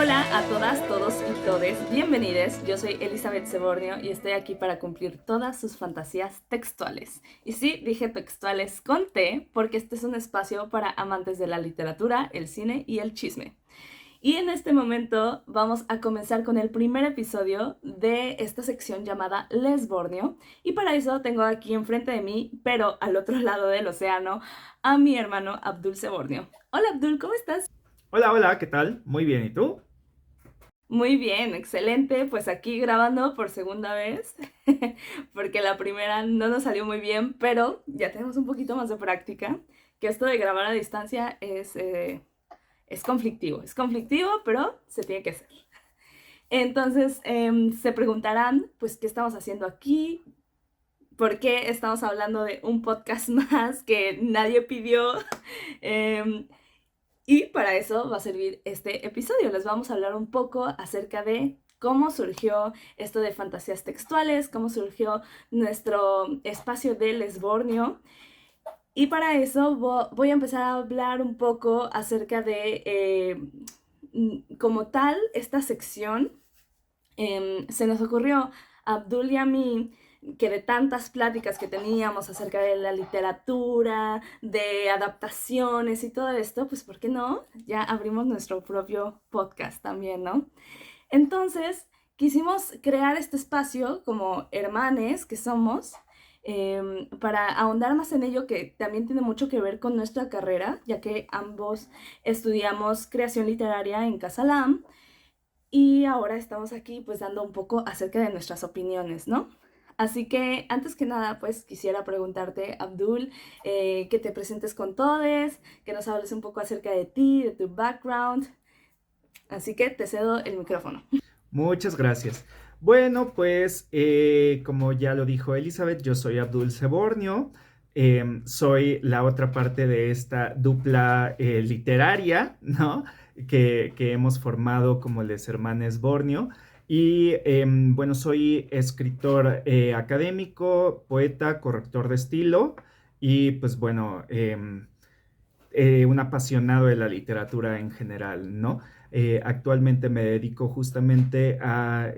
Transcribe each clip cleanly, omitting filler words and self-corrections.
Hola a todas, todos y todes, bienvenidos. Yo soy Elizabeth Sebornio y estoy aquí para cumplir todas sus fantasías textuales. Y sí, dije textuales con T porque este es un espacio para amantes de la literatura, el cine y el chisme. Y en este momento vamos a comenzar con el primer episodio de esta sección llamada Lesbornio. Y para eso tengo aquí enfrente de mí, pero al otro lado del océano, a mi hermano Abdul Sebornio. Hola Abdul, ¿cómo estás? Hola, hola, ¿qué tal? Muy bien, ¿y tú? Muy bien, excelente. Pues aquí grabando por segunda vez, porque la primera no nos salió muy bien, pero ya tenemos un poquito más de práctica. Que esto de grabar a distancia es conflictivo, pero se tiene que hacer. Entonces, se preguntarán, pues, ¿qué estamos haciendo aquí? ¿Por qué estamos hablando de un podcast más que nadie pidió? Em, y para eso va a servir este episodio. Les vamos a hablar un poco acerca de cómo surgió esto de fantasías textuales, cómo surgió nuestro espacio de Lesbornio. Y para eso voy a empezar a hablar un poco acerca de, como tal, esta sección. Se nos ocurrió a Abdul y a mí que de tantas pláticas que teníamos acerca de la literatura, de adaptaciones y todo esto, pues ¿por qué no? Ya abrimos nuestro propio podcast también, ¿no? Entonces, quisimos crear este espacio como hermanes que somos, para ahondar más en ello, que también tiene mucho que ver con nuestra carrera, ya que ambos estudiamos creación literaria en Casalam y ahora estamos aquí pues dando un poco acerca de nuestras opiniones, ¿no? Así que antes que nada pues quisiera preguntarte, Abdul, que te presentes con todes, que nos hables un poco acerca de ti, de tu background. Así que te cedo el micrófono. Muchas gracias. Bueno, pues como ya lo dijo Elizabeth, yo soy Abdul Sebornio, soy la otra parte de esta dupla literaria, ¿no? Que hemos formado como les hermanes Borneo. Y bueno, soy escritor académico, poeta, corrector de estilo y pues bueno, un apasionado de la literatura en general, ¿no? Actualmente me dedico justamente a,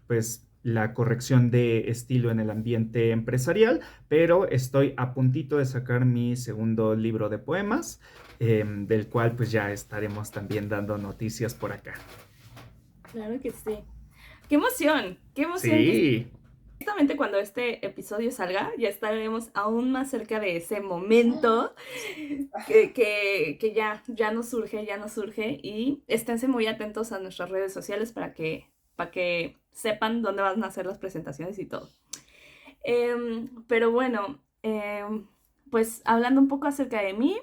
pues, la corrección de estilo en el ambiente empresarial, pero estoy a puntito de sacar mi segundo libro de poemas, del cual pues ya estaremos también dando noticias por acá. Claro que sí. ¡Qué emoción! ¡Qué emoción! Que Sí, justamente cuando este episodio salga, ya estaremos aún más cerca de ese momento que ya nos surge. Y esténse muy atentos a nuestras redes sociales para que sepan dónde van a hacer las presentaciones y todo. Pero bueno, pues hablando un poco acerca de mí,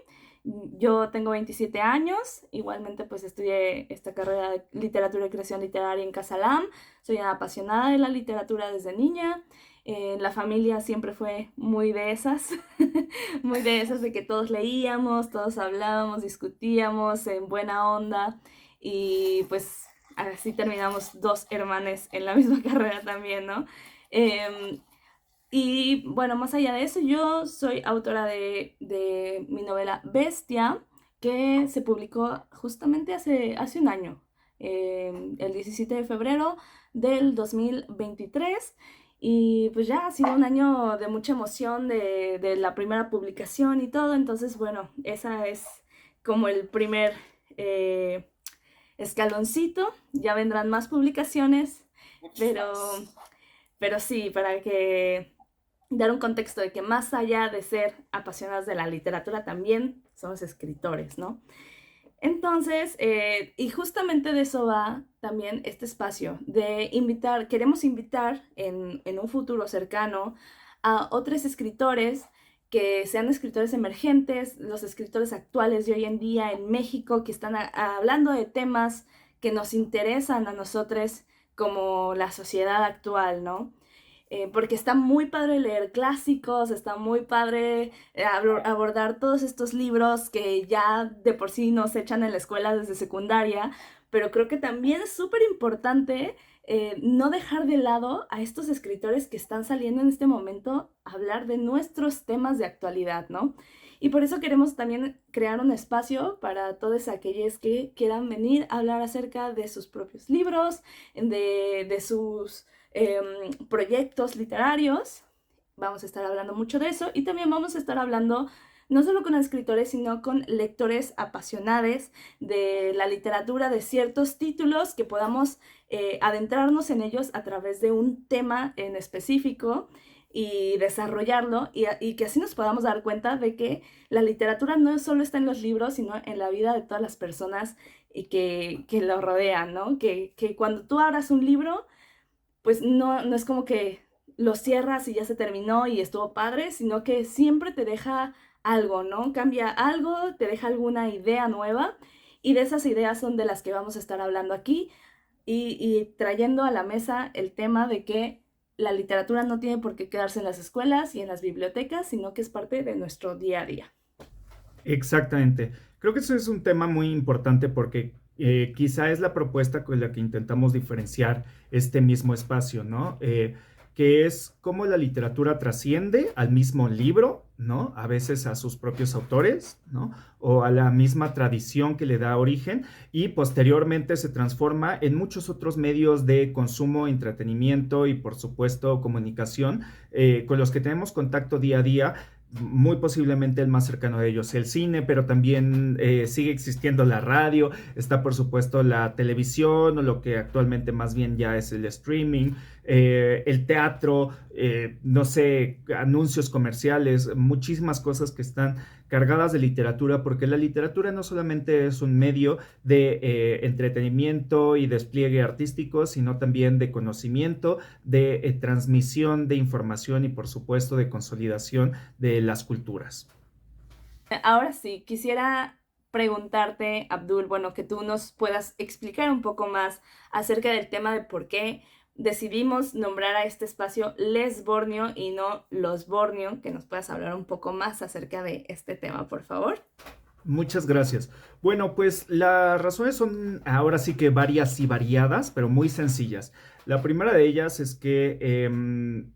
yo tengo 27 años, igualmente pues estudié esta carrera de literatura y creación literaria en Casalam, soy una apasionada de la literatura desde niña, la familia siempre fue muy de esas, muy de esas de que todos leíamos, todos hablábamos, discutíamos en buena onda y pues así terminamos dos hermanes en la misma carrera también, ¿no? Em, y bueno, más allá de eso, yo soy autora de mi novela Bestia, que se publicó justamente hace un año, el 17 de febrero del 2023. Y pues ya ha sido un año de mucha emoción de la primera publicación y todo. Entonces, bueno, esa es como el primer eh, escaloncito. Ya vendrán más publicaciones, pero, pero sí, para que dar un contexto de que más allá de ser apasionados de la literatura, también somos escritores, ¿no? Entonces, y justamente de eso va también este espacio, de invitar, queremos invitar en un futuro cercano a otros escritores que sean escritores emergentes, los escritores actuales de hoy en día en México, que están hablando de temas que nos interesan a nosotros como la sociedad actual, ¿no? Porque está muy padre leer clásicos, está muy padre abordar todos estos libros que ya de por sí nos echan en la escuela desde secundaria, pero creo que también es súper importante no dejar de lado a estos escritores que están saliendo en este momento a hablar de nuestros temas de actualidad, ¿no? Y por eso queremos también crear un espacio para todos aquellos que quieran venir a hablar acerca de sus propios libros, de sus proyectos literarios. Vamos a estar hablando mucho de eso y también vamos a estar hablando no solo con escritores, sino con lectores apasionados de la literatura, de ciertos títulos que podamos adentrarnos en ellos a través de un tema en específico y desarrollarlo y que así nos podamos dar cuenta de que la literatura no solo está en los libros, sino en la vida de todas las personas y que lo rodean, ¿no? Que cuando tú abras un libro, pues no es como que lo cierras y ya se terminó y estuvo padre, sino que siempre te deja algo, ¿no? Cambia algo, te deja alguna idea nueva y de esas ideas son de las que vamos a estar hablando aquí y trayendo a la mesa el tema de que la literatura no tiene por qué quedarse en las escuelas y en las bibliotecas, sino que es parte de nuestro día a día. Exactamente. Creo que eso es un tema muy importante porque quizá es la propuesta con la que intentamos diferenciar este mismo espacio, ¿no? Que es cómo la literatura trasciende al mismo libro, ¿no? A veces a sus propios autores, ¿no? O a la misma tradición que le da origen y posteriormente se transforma en muchos otros medios de consumo, entretenimiento y por supuesto comunicación con los que tenemos contacto día a día, muy posiblemente el más cercano de ellos, el cine, pero también sigue existiendo la radio, está por supuesto la televisión o lo que actualmente más bien ya es el streaming, el teatro, no sé, anuncios comerciales, muchísimas cosas que están cargadas de literatura, porque la literatura no solamente es un medio de entretenimiento y despliegue artístico, sino también de conocimiento, de transmisión de información y por supuesto de consolidación de las culturas. Ahora sí, quisiera preguntarte, Abdul, bueno, que tú nos puedas explicar un poco más acerca del tema de por qué decidimos nombrar a este espacio Les Borneo y no Los Borneo, que nos puedas hablar un poco más acerca de este tema, por favor. Muchas gracias. Bueno, pues las razones son ahora sí que varias y variadas, pero muy sencillas. La primera de ellas es que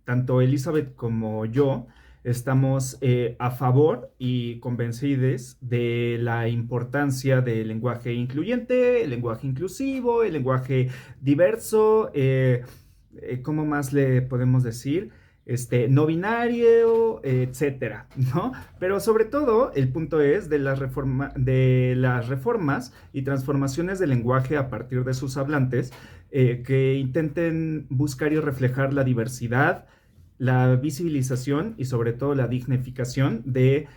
tanto Elizabeth como yo estamos a favor y convencidos de la importancia del lenguaje incluyente, el lenguaje inclusivo, el lenguaje diverso, ¿cómo más le podemos decir? No binario, etcétera, ¿no? Pero sobre todo, el punto es de las reformas y transformaciones del lenguaje a partir de sus hablantes que intenten buscar y reflejar la diversidad, la visibilización y sobre todo la dignificación de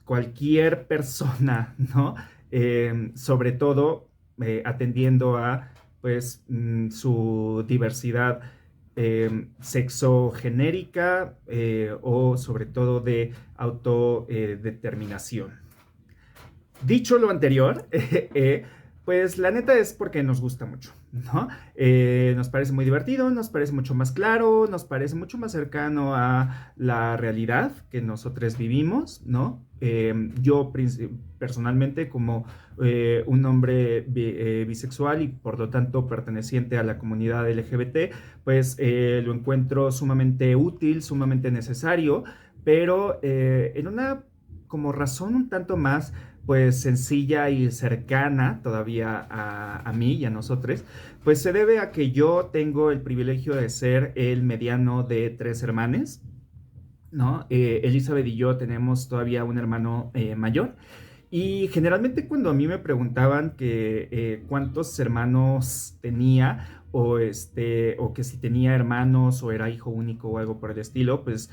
cualquier persona, ¿no? Sobre todo atendiendo a pues su diversidad sexogenérica o sobre todo de autodeterminación. Dicho lo anterior, pues la neta es porque nos gusta mucho, ¿no? Nos parece muy divertido, nos parece mucho más claro, nos parece mucho más cercano a la realidad que nosotros vivimos, ¿no? Yo personalmente como un hombre bisexual y por lo tanto perteneciente a la comunidad LGBT, pues lo encuentro sumamente útil, sumamente necesario, pero en una como razón un tanto más pues sencilla y cercana todavía a mí y a nosotros, pues se debe a que yo tengo el privilegio de ser el mediano de tres hermanos, ¿no? Elizabeth y yo tenemos todavía un hermano mayor. Y generalmente cuando a mí me preguntaban que cuántos hermanos tenía o que si tenía hermanos o era hijo único o algo por el estilo, pues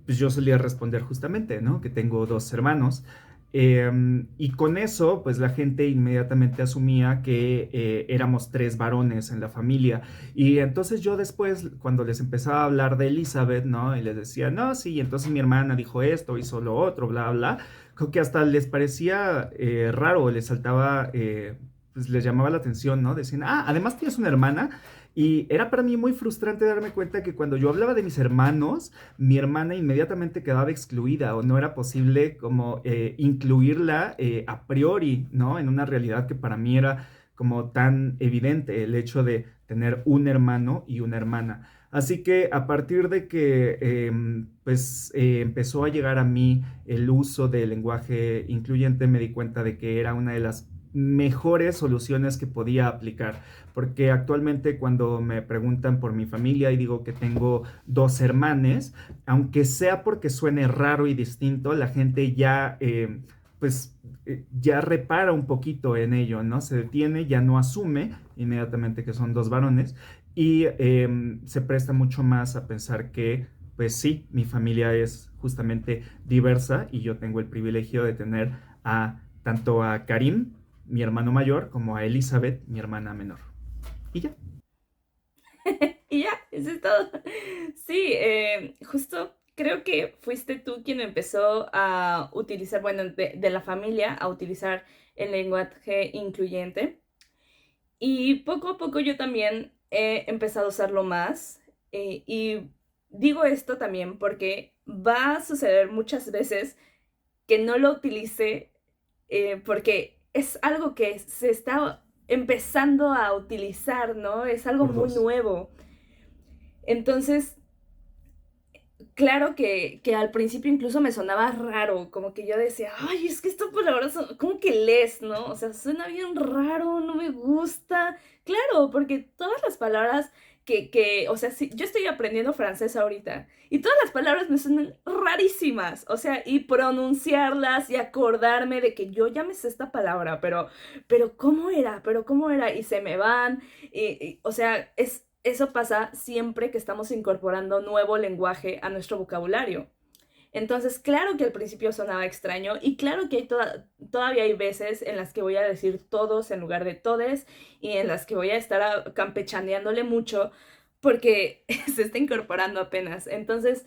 yo solía responder justamente, ¿no? Que tengo dos hermanos. Y con eso, pues la gente inmediatamente asumía que éramos tres varones en la familia. Y entonces yo después, cuando les empezaba a hablar de Elizabeth, ¿no? Y les decía, no, sí, entonces mi hermana dijo esto, hizo lo otro, bla, bla. Creo que hasta les parecía raro, les saltaba, pues les llamaba la atención, ¿no? Decían, ah, además tienes una hermana. Y era para mí muy frustrante darme cuenta que cuando yo hablaba de mis hermanos, mi hermana inmediatamente quedaba excluida o no era posible como incluirla a priori, ¿no? En una realidad que para mí era como tan evidente el hecho de tener un hermano y una hermana. Así que a partir de que empezó a llegar a mí el uso del lenguaje incluyente, me di cuenta de que era una de las mejores soluciones que podía aplicar, porque actualmente cuando me preguntan por mi familia y digo que tengo dos hermanes, aunque sea porque suene raro y distinto, la gente ya repara un poquito en ello, ¿no? Se detiene, ya no asume inmediatamente que son dos varones y se presta mucho más a pensar que, pues sí, mi familia es justamente diversa y yo tengo el privilegio de tener tanto a Karim, mi hermano mayor, como a Elizabeth, mi hermana menor. Y ya. Y ya, eso es todo. Sí, justo creo que fuiste tú quien empezó a utilizar, bueno, de la familia, a utilizar el lenguaje incluyente. Y poco a poco yo también he empezado a usarlo más. Y digo esto también porque va a suceder muchas veces que no lo utilice porque es algo que se está empezando a utilizar, ¿no? Es algo Por muy dos. nuevo. Entonces, claro que al principio incluso me sonaba raro, como que yo decía, ay, es que esta palabra, ¿cómo que lees, no? O sea, suena bien raro, no me gusta. Claro, porque todas las palabras o sea, sí, yo estoy aprendiendo francés ahorita y todas las palabras me suenan rarísimas, o sea, y pronunciarlas y acordarme de que yo ya me sé esta palabra, pero ¿cómo era? Pero ¿cómo era? Y se me van, o sea, eso pasa siempre que estamos incorporando nuevo lenguaje a nuestro vocabulario. Entonces, claro que al principio sonaba extraño y claro que todavía hay veces en las que voy a decir todos en lugar de todes y en las que voy a estar campechaneándole mucho porque se está incorporando apenas. Entonces,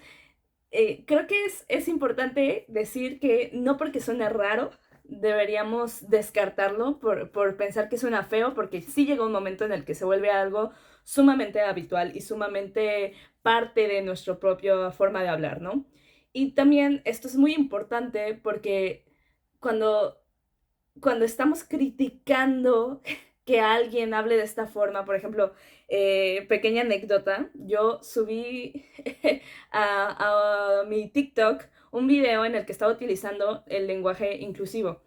creo que es importante decir que no porque suene raro deberíamos descartarlo por pensar que suena feo, porque sí llega un momento en el que se vuelve algo sumamente habitual y sumamente parte de nuestra propia forma de hablar, ¿no? Y también esto es muy importante porque cuando estamos criticando que alguien hable de esta forma, por ejemplo, pequeña anécdota, yo subí a mi TikTok un video en el que estaba utilizando el lenguaje inclusivo.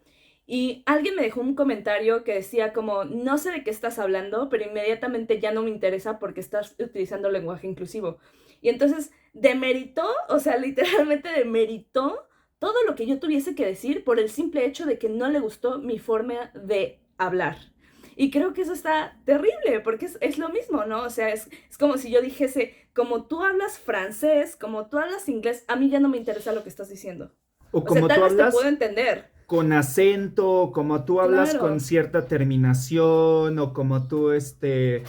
Y alguien me dejó un comentario que decía como, no sé de qué estás hablando, pero inmediatamente ya no me interesa porque estás utilizando lenguaje inclusivo. Y entonces demeritó, o sea, literalmente demeritó todo lo que yo tuviese que decir por el simple hecho de que no le gustó mi forma de hablar. Y creo que eso está terrible, porque es lo mismo, ¿no? O sea, es como si yo dijese, como tú hablas francés, como tú hablas inglés, a mí ya no me interesa lo que estás diciendo. O O sea, como tú tal vez te puedo hablas entender. con acento, como tú hablas con Claro. cierta terminación, o como tú, eh,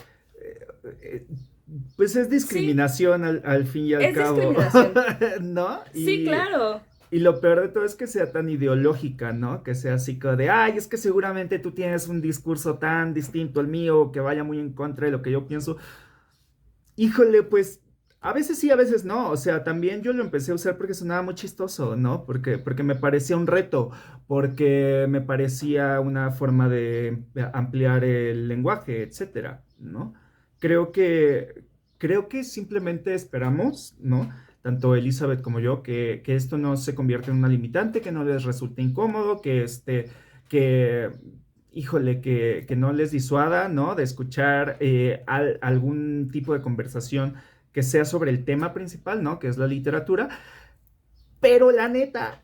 pues es Sí, discriminación al fin y al es cabo, discriminación. ¿no? Sí, claro. Y lo peor de todo es que sea tan ideológica, ¿no? Que sea así como de, ay, es que seguramente tú tienes un discurso tan distinto al mío, que vaya muy en contra de lo que yo pienso. Híjole, pues a veces sí, a veces no. O sea, también yo lo empecé a usar porque sonaba muy chistoso, ¿no? Porque me parecía un reto, porque me parecía una forma de ampliar el lenguaje, etcétera, ¿no? Creo que, creo que simplemente esperamos, ¿no? Tanto Elizabeth como yo, que esto no se convierta en una limitante, que no les resulte incómodo, que híjole, que no les disuada, ¿no? De escuchar algún tipo de conversación que sea sobre el tema principal, ¿no? Que es la literatura. Pero la neta,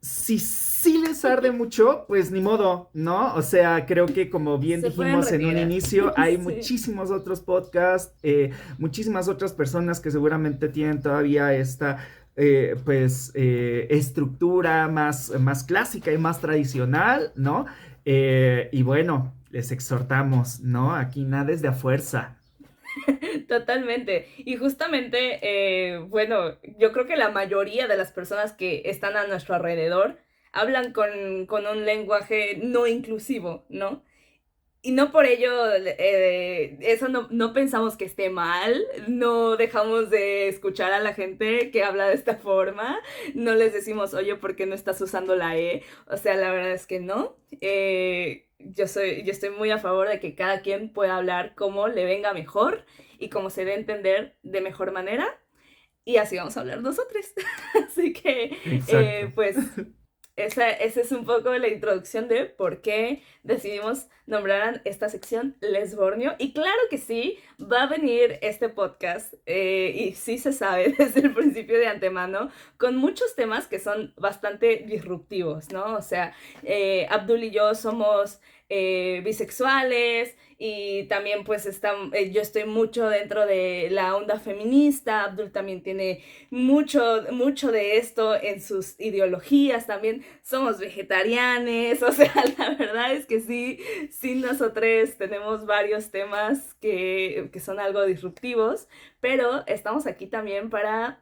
si sí les arde mucho, pues ni modo, ¿no? O sea, creo que como bien Se pueden dijimos en un retirar. inicio, hay Sí. muchísimos otros podcasts, muchísimas otras personas que seguramente tienen todavía esta estructura más clásica y más tradicional, ¿no? Y bueno, les exhortamos, ¿no? Aquí nada es de a fuerza. Totalmente. Y justamente, bueno, yo creo que la mayoría de las personas que están a nuestro alrededor hablan con un lenguaje no inclusivo, ¿no? Y no por ello, eso no pensamos que esté mal, no dejamos de escuchar a la gente que habla de esta forma, no les decimos, oye, ¿por qué no estás usando la E? O sea, la verdad es que no. Yo estoy muy a favor de que cada quien pueda hablar como le venga mejor y como se dé a entender de mejor manera. Y así vamos a hablar nosotros. Así que, Exacto. pues, esa es un poco la introducción de por qué decidimos nombrar esta sección Lesbornio. Y claro que sí, va a venir este podcast, y sí se sabe desde el principio de antemano, con muchos temas que son bastante disruptivos, ¿no? O sea, Abdul y yo somos bisexuales y también pues yo estoy mucho dentro de la onda feminista, Abdul también tiene mucho de esto en sus ideologías, también somos vegetarianos, o sea, la verdad es que sí nosotros tenemos varios temas que son algo disruptivos, pero estamos aquí también para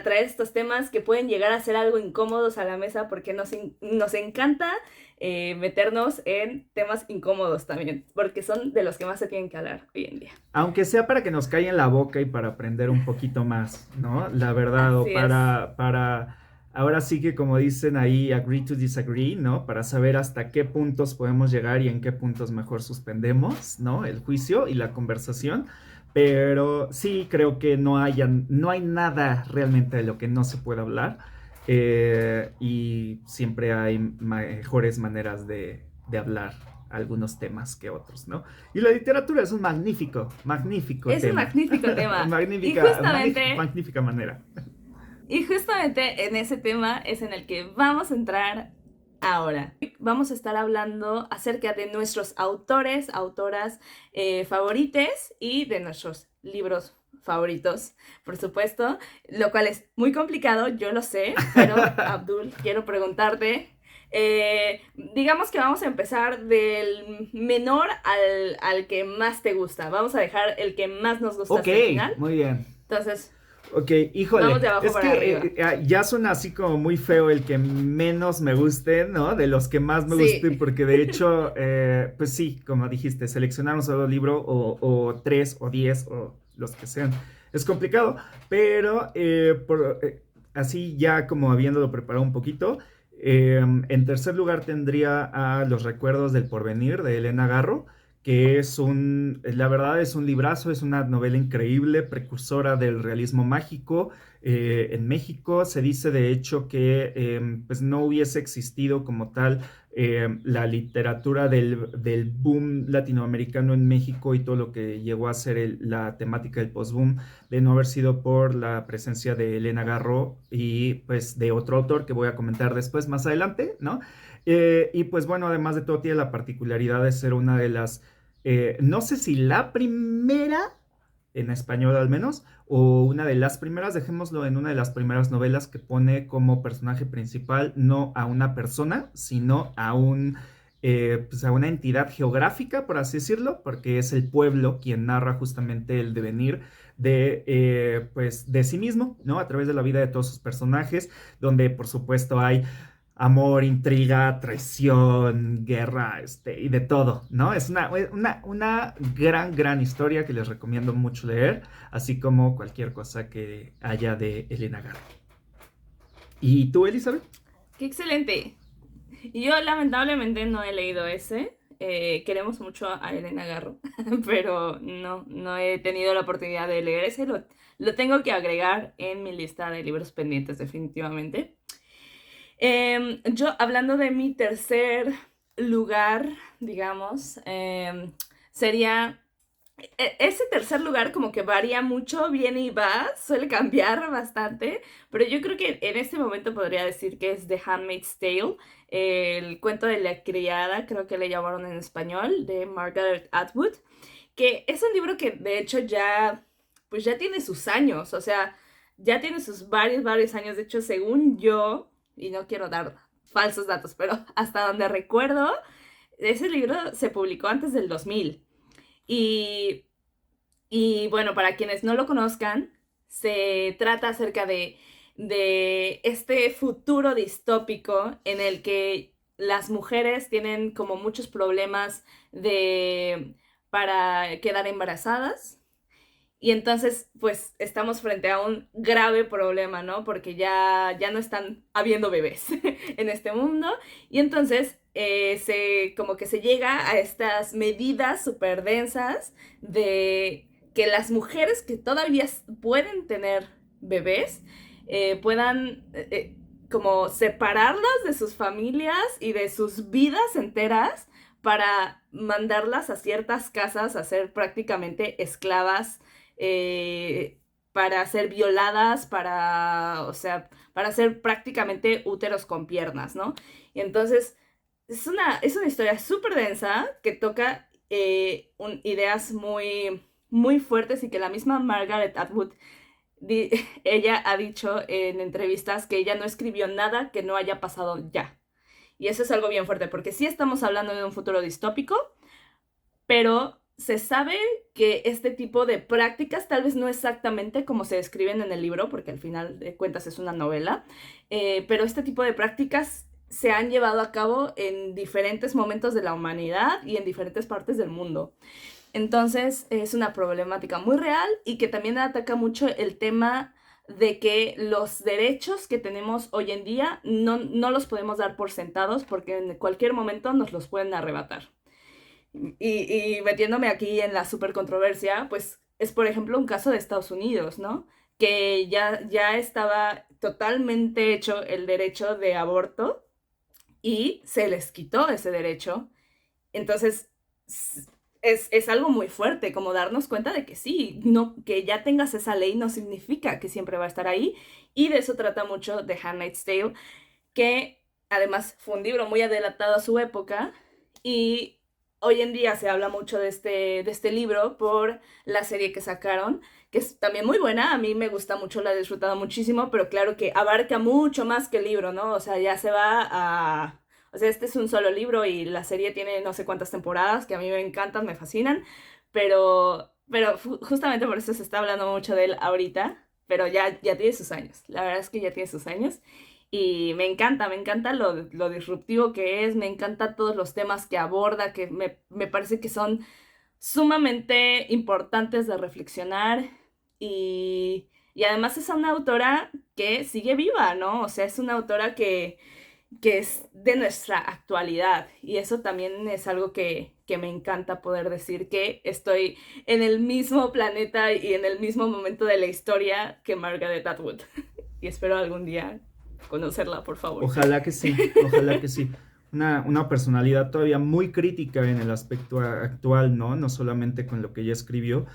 traer estos temas que pueden llegar a ser algo incómodos a la mesa porque nos encanta meternos en temas incómodos también, porque son de los que más se tienen que hablar hoy en día. Aunque sea para que nos caiga en la boca y para aprender un poquito más, ¿no? La verdad, o Así es. ahora sí que como dicen ahí, agree to disagree, ¿no? Para saber hasta qué puntos podemos llegar y en qué puntos mejor suspendemos, ¿no? El juicio y la conversación. Pero sí creo que no hay nada realmente de lo que no se pueda hablar. Y siempre hay mejores maneras de hablar algunos temas que otros, ¿no? Y la literatura es un magnífico Es un tema. magnífico tema. Y Magnífica manera. justamente en ese tema es en el que vamos a entrar ahora. Vamos a estar hablando acerca de nuestros autores, autoras favorites y de nuestros libros favoritos, por supuesto, lo cual es muy complicado, yo lo sé, pero Abdul, quiero preguntarte, digamos que vamos a empezar del menor al que más te gusta, vamos a dejar el que más nos gusta Ok, hasta el final, muy bien. entonces Ok, vamos híjole, de abajo es para que arriba. ya suena así como muy feo el que menos me guste, ¿no? De los que más me gusten, Sí, porque de hecho, pues sí, como dijiste, seleccionar un solo libro o tres o 10 o los que sean es complicado, pero así ya como habiéndolo preparado un poquito, en tercer lugar tendría a Los Recuerdos del Porvenir de Elena Garro, que la verdad es un librazo, es una novela increíble, precursora del realismo mágico. En México se dice de hecho que pues no hubiese existido como tal la literatura del boom latinoamericano en México y todo lo que llegó a ser la temática del postboom, de no haber sido por la presencia de Elena Garro y pues de otro autor que voy a comentar después más adelante, ¿no? Y pues bueno, además de todo tiene la particularidad de ser una de las, no sé si la primera, en español al menos, o una de las primeras, dejémoslo en una de las primeras novelas que pone como personaje principal no a una persona, sino pues a una entidad geográfica, por así decirlo, porque es el pueblo quien narra justamente el devenir pues, de sí mismo, ¿no? A través de la vida de todos sus personajes, donde por supuesto hay amor, intriga, traición, guerra, y de todo, ¿no? Es una gran historia que les recomiendo mucho leer, así como cualquier cosa que haya de Elena Garro. ¿Y tú, Elizabeth? qué excelente. Yo lamentablemente no he leído ese. Queremos mucho a Elena Garro, pero no he tenido la oportunidad de leer ese. Lo tengo que agregar en mi lista de libros pendientes, definitivamente. Yo, hablando de mi tercer lugar, digamos, sería ese tercer lugar como que varía mucho, viene y va, suele cambiar bastante, pero yo creo que en este momento podría decir que es The Handmaid's Tale, el cuento de la criada, creo que le llamaron en español, de Margaret Atwood, que es un libro que de hecho pues ya tiene sus años, o sea, ya tiene sus varios años, de hecho, según yo, y no quiero dar falsos datos, pero hasta donde recuerdo, ese libro se publicó antes del 2000. Y, y bueno, para quienes no lo conozcan, se trata acerca de este futuro distópico en el que las mujeres tienen como muchos problemas de para quedar embarazadas. Y entonces, pues, estamos frente a un grave problema, ¿no? Porque ya no están habiendo bebés en este mundo. Y entonces, como que se llega a estas medidas súper densas de que las mujeres que todavía pueden tener bebés, puedan como separarlas de sus familias y de sus vidas enteras para mandarlas a ciertas casas a ser prácticamente esclavas, para ser violadas, o sea, para ser prácticamente úteros con piernas, ¿no? Y entonces es una historia súper densa que toca ideas muy, muy fuertes y que la misma Margaret Atwood, ella ha dicho en entrevistas que ella no escribió nada que no haya pasado ya. Y eso es algo bien fuerte, porque sí estamos hablando de un futuro distópico, pero se sabe que este tipo de prácticas, tal vez no exactamente como se describen en el libro, porque al final de cuentas es una novela, pero este tipo de prácticas se han llevado a cabo en diferentes momentos de la humanidad y en diferentes partes del mundo. Entonces es una problemática muy real y que también ataca mucho el tema de que los derechos que tenemos hoy en día no los podemos dar por sentados porque en cualquier momento nos los pueden arrebatar. Y metiéndome aquí en la super controversia, pues es por ejemplo un caso de Estados Unidos, ¿no? Que ya estaba totalmente hecho el derecho de aborto y se les quitó ese derecho. Entonces, es algo muy fuerte, como darnos cuenta de que sí, no, que ya tengas esa ley no significa que siempre va a estar ahí. Y de eso trata mucho The Handmaid's Tale, que además fue un libro muy adelantado a su época y hoy en día se habla mucho de este libro por la serie que sacaron, que es también muy buena, a mí me gusta mucho, la he disfrutado muchísimo, pero claro que abarca mucho más que el libro, ¿no? O sea, ya se va a... O sea, este es un solo libro y la serie tiene no sé cuántas temporadas, que a mí me encantan, me fascinan, pero justamente por eso se está hablando mucho de él ahorita, pero ya tiene sus años, la verdad es que ya tiene sus años. Y me encanta lo disruptivo que es, me encanta todos los temas que aborda, que me parece que son sumamente importantes de reflexionar y además es una autora que sigue viva, ¿no? O sea, es una autora que es de nuestra actualidad y eso también es algo que me encanta poder decir que estoy en el mismo planeta y en el mismo momento de la historia que Margaret Atwood y espero algún día conocerla, por favor. Ojalá que sí, ojalá que sí. Una personalidad todavía muy crítica en el aspecto actual, ¿no? No solamente con lo que ella escribió.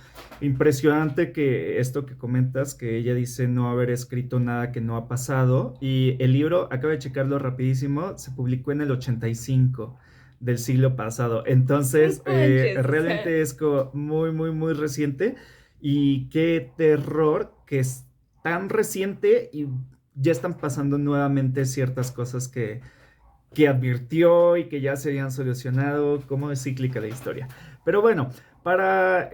Impresionante que esto que comentas, que ella dice no haber escrito nada que no ha pasado. Y el libro, acabo de checarlo rapidísimo, se publicó en el 85 del siglo pasado. Entonces, Manches, o sea, realmente es como muy, muy, muy reciente. Y qué terror que es tan reciente y ya están pasando nuevamente ciertas cosas que advirtió y que ya se habían solucionado, como es cíclica la historia. Pero bueno, para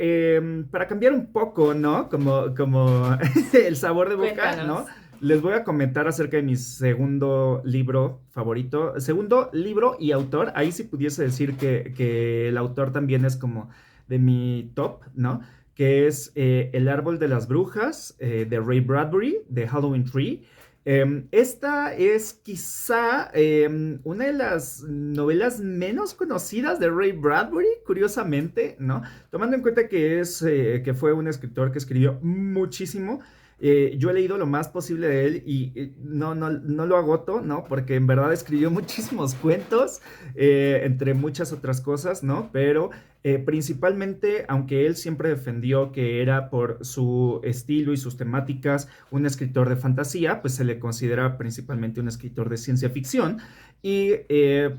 cambiar un poco, ¿no? Como el sabor de boca, ¿no? cuéntanos. Les voy a comentar acerca de mi segundo libro favorito, segundo libro y autor. Ahí sí pudiese decir que el autor también es como de mi top, ¿no? Que es El árbol de las brujas, de Ray Bradbury, de Halloween Tree. Esta es quizá una de las novelas menos conocidas de Ray Bradbury, curiosamente, ¿no? Tomando en cuenta que fue un escritor que escribió muchísimo. Yo he leído lo más posible de él y no lo agoto, ¿no? Porque en verdad escribió muchísimos cuentos, entre muchas otras cosas, ¿no? Pero principalmente, aunque él siempre defendió que era por su estilo y sus temáticas un escritor de fantasía, pues se le considera principalmente un escritor de ciencia ficción y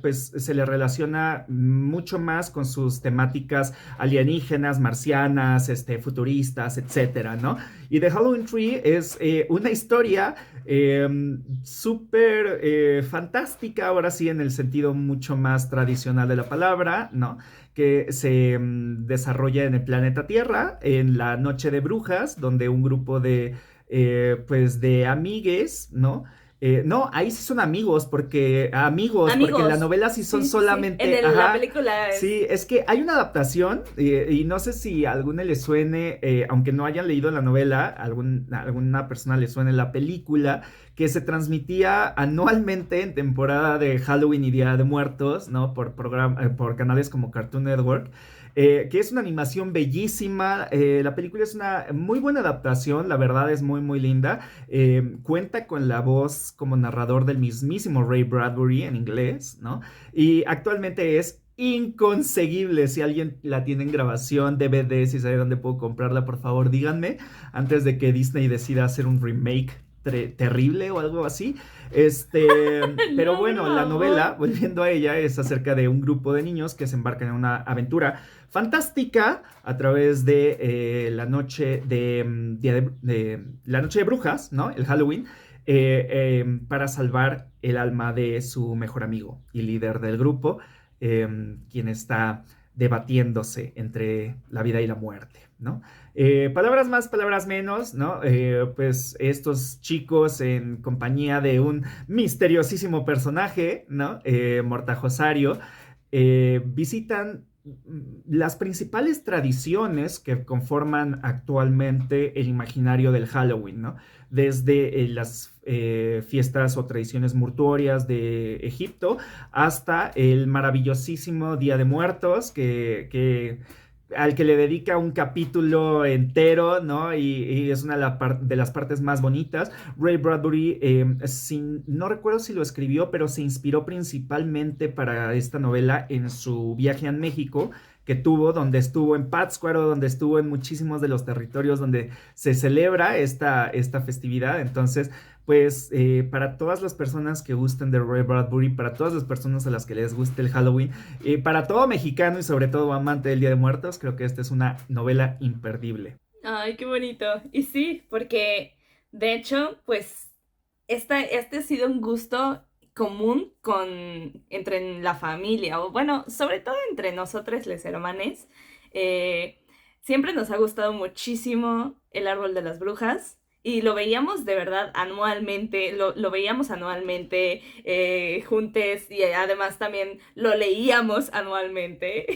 pues se le relaciona mucho más con sus temáticas alienígenas, marcianas, futuristas, etcétera, ¿no? Y The Halloween Tree es una historia súper fantástica, ahora sí en el sentido mucho más tradicional de la palabra, ¿no? Que se desarrolla en el planeta Tierra, en la Noche de Brujas, donde un grupo pues de amigues, ¿no? No, ahí sí son amigos, porque en la Amigos. novela sí son Sí, sí, sí. En solamente, la ajá, película es... sí, es que hay una adaptación y no sé si a alguna le suene, aunque no hayan leído la novela, alguna persona le suene la película, que se transmitía anualmente en temporada de Halloween y Día de Muertos, ¿no? Por canales como Cartoon Network. Que es una animación bellísima, la película es una muy buena adaptación, la verdad es muy muy linda. Cuenta con la voz como narrador del mismísimo Ray Bradbury en inglés, ¿no? Y actualmente es inconseguible. Si alguien la tiene en grabación, DVD, si sabe dónde puedo comprarla, por favor díganme, antes de que Disney decida hacer un remake terrible o algo así. Pero No, por bueno, la favor. novela, volviendo a ella, es acerca de un grupo de niños que se embarcan en una aventura fantástica a través de la noche de brujas, ¿no? El Halloween, para salvar el alma de su mejor amigo y líder del grupo, quien está debatiéndose entre la vida y la muerte, ¿no? Palabras más, palabras menos, ¿no? Pues estos chicos en compañía de un misteriosísimo personaje, ¿no? Mortajosario, visitan las principales tradiciones que conforman actualmente el imaginario del Halloween, ¿no? Desde las fiestas o tradiciones mortuorias de Egipto hasta el maravillosísimo Día de Muertos al que le dedica un capítulo entero, ¿no? Y es una de las partes más bonitas. Ray Bradbury, no recuerdo si lo escribió, pero se inspiró principalmente para esta novela en su viaje a México que tuvo, donde estuvo en Pátzcuaro, donde estuvo en muchísimos de los territorios donde se celebra esta festividad. Entonces, pues para todas las personas que gusten de Ray Bradbury, para todas las personas a las que les guste el Halloween, para todo mexicano y sobre todo amante del Día de Muertos, creo que esta es una novela imperdible. Ay, qué bonito. Y sí, porque de hecho, pues este ha sido un gusto común entre la familia, o bueno, sobre todo entre nosotros, los hermanes. Eh, Siempre nos ha gustado muchísimo El Árbol de las Brujas. Y lo veíamos de verdad anualmente, lo veíamos anualmente juntos y además también lo leíamos anualmente.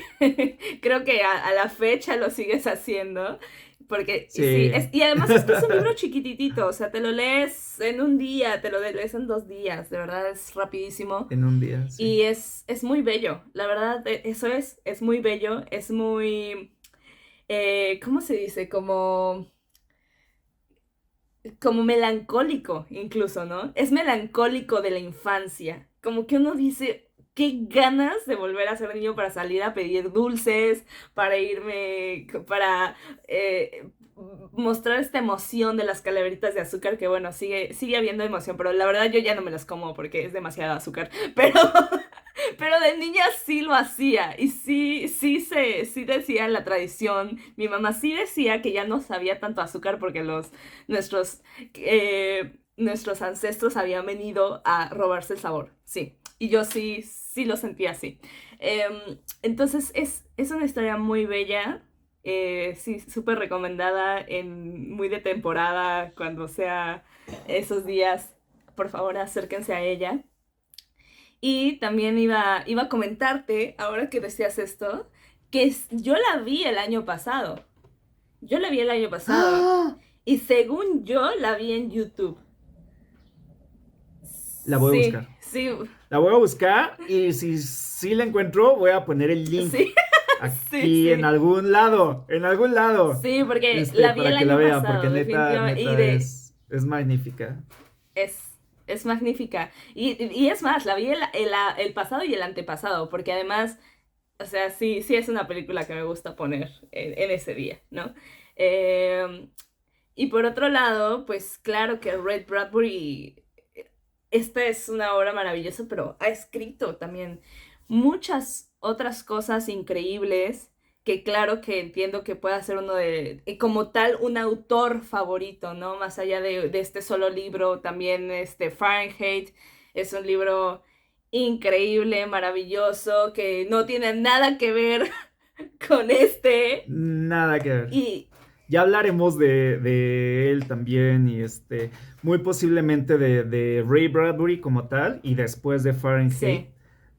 Creo que a la fecha lo sigues haciendo. Porque, y sí, Sí, y además es que es un libro chiquititito, o sea, te lo lees en un día, te lo lees en 2 días, de verdad es rapidísimo en un día, sí. y es muy bello, la verdad, eso es muy bello, es muy, ¿cómo se dice? Como melancólico incluso, ¿no? Es melancólico de la infancia, como que uno dice, qué ganas de volver a ser niño para salir a pedir dulces, para irme, para mostrar esta emoción de las calaveritas de azúcar, que bueno, sigue habiendo emoción, pero la verdad yo ya no me las como porque es demasiado azúcar, pero... Pero de niña sí lo hacía y sí decía en la tradición, mi mamá sí decía que ya no sabía tanto azúcar porque nuestros ancestros habían venido a robarse el sabor, sí. Y yo sí lo sentía así. Entonces es una historia muy bella, sí, súper recomendada, muy de temporada, cuando sea esos días, por favor acérquense a ella. Y también iba a comentarte, ahora que decías esto, yo la vi el año pasado. Yo la vi el año pasado. ¡Ah! Y según yo, la vi en YouTube. La voy a Sí, buscar. sí, La voy a buscar y si la encuentro, voy a poner el link sí, sí, aquí en sí. algún lado, en algún lado, Sí, porque la vi para el que la año vean, porque pasado, neta, definitivamente. neta es magnífica. Es, es magnífica. Y es más, la vi el pasado y el antepasado, porque además, o sea, sí es una película que me gusta poner en ese día, ¿no? Eh, y por otro lado, pues claro que Ray Bradbury, esta es una obra maravillosa, pero ha escrito también muchas otras cosas increíbles que claro que entiendo que pueda ser uno como tal, un autor favorito, ¿no? Más allá de este solo libro, también este Fahrenheit es un libro increíble, maravilloso, que no tiene nada que ver con este. Nada que ver. Y, Ya hablaremos de él también y muy posiblemente de Ray Bradbury como tal y después de Fahrenheit, Sí,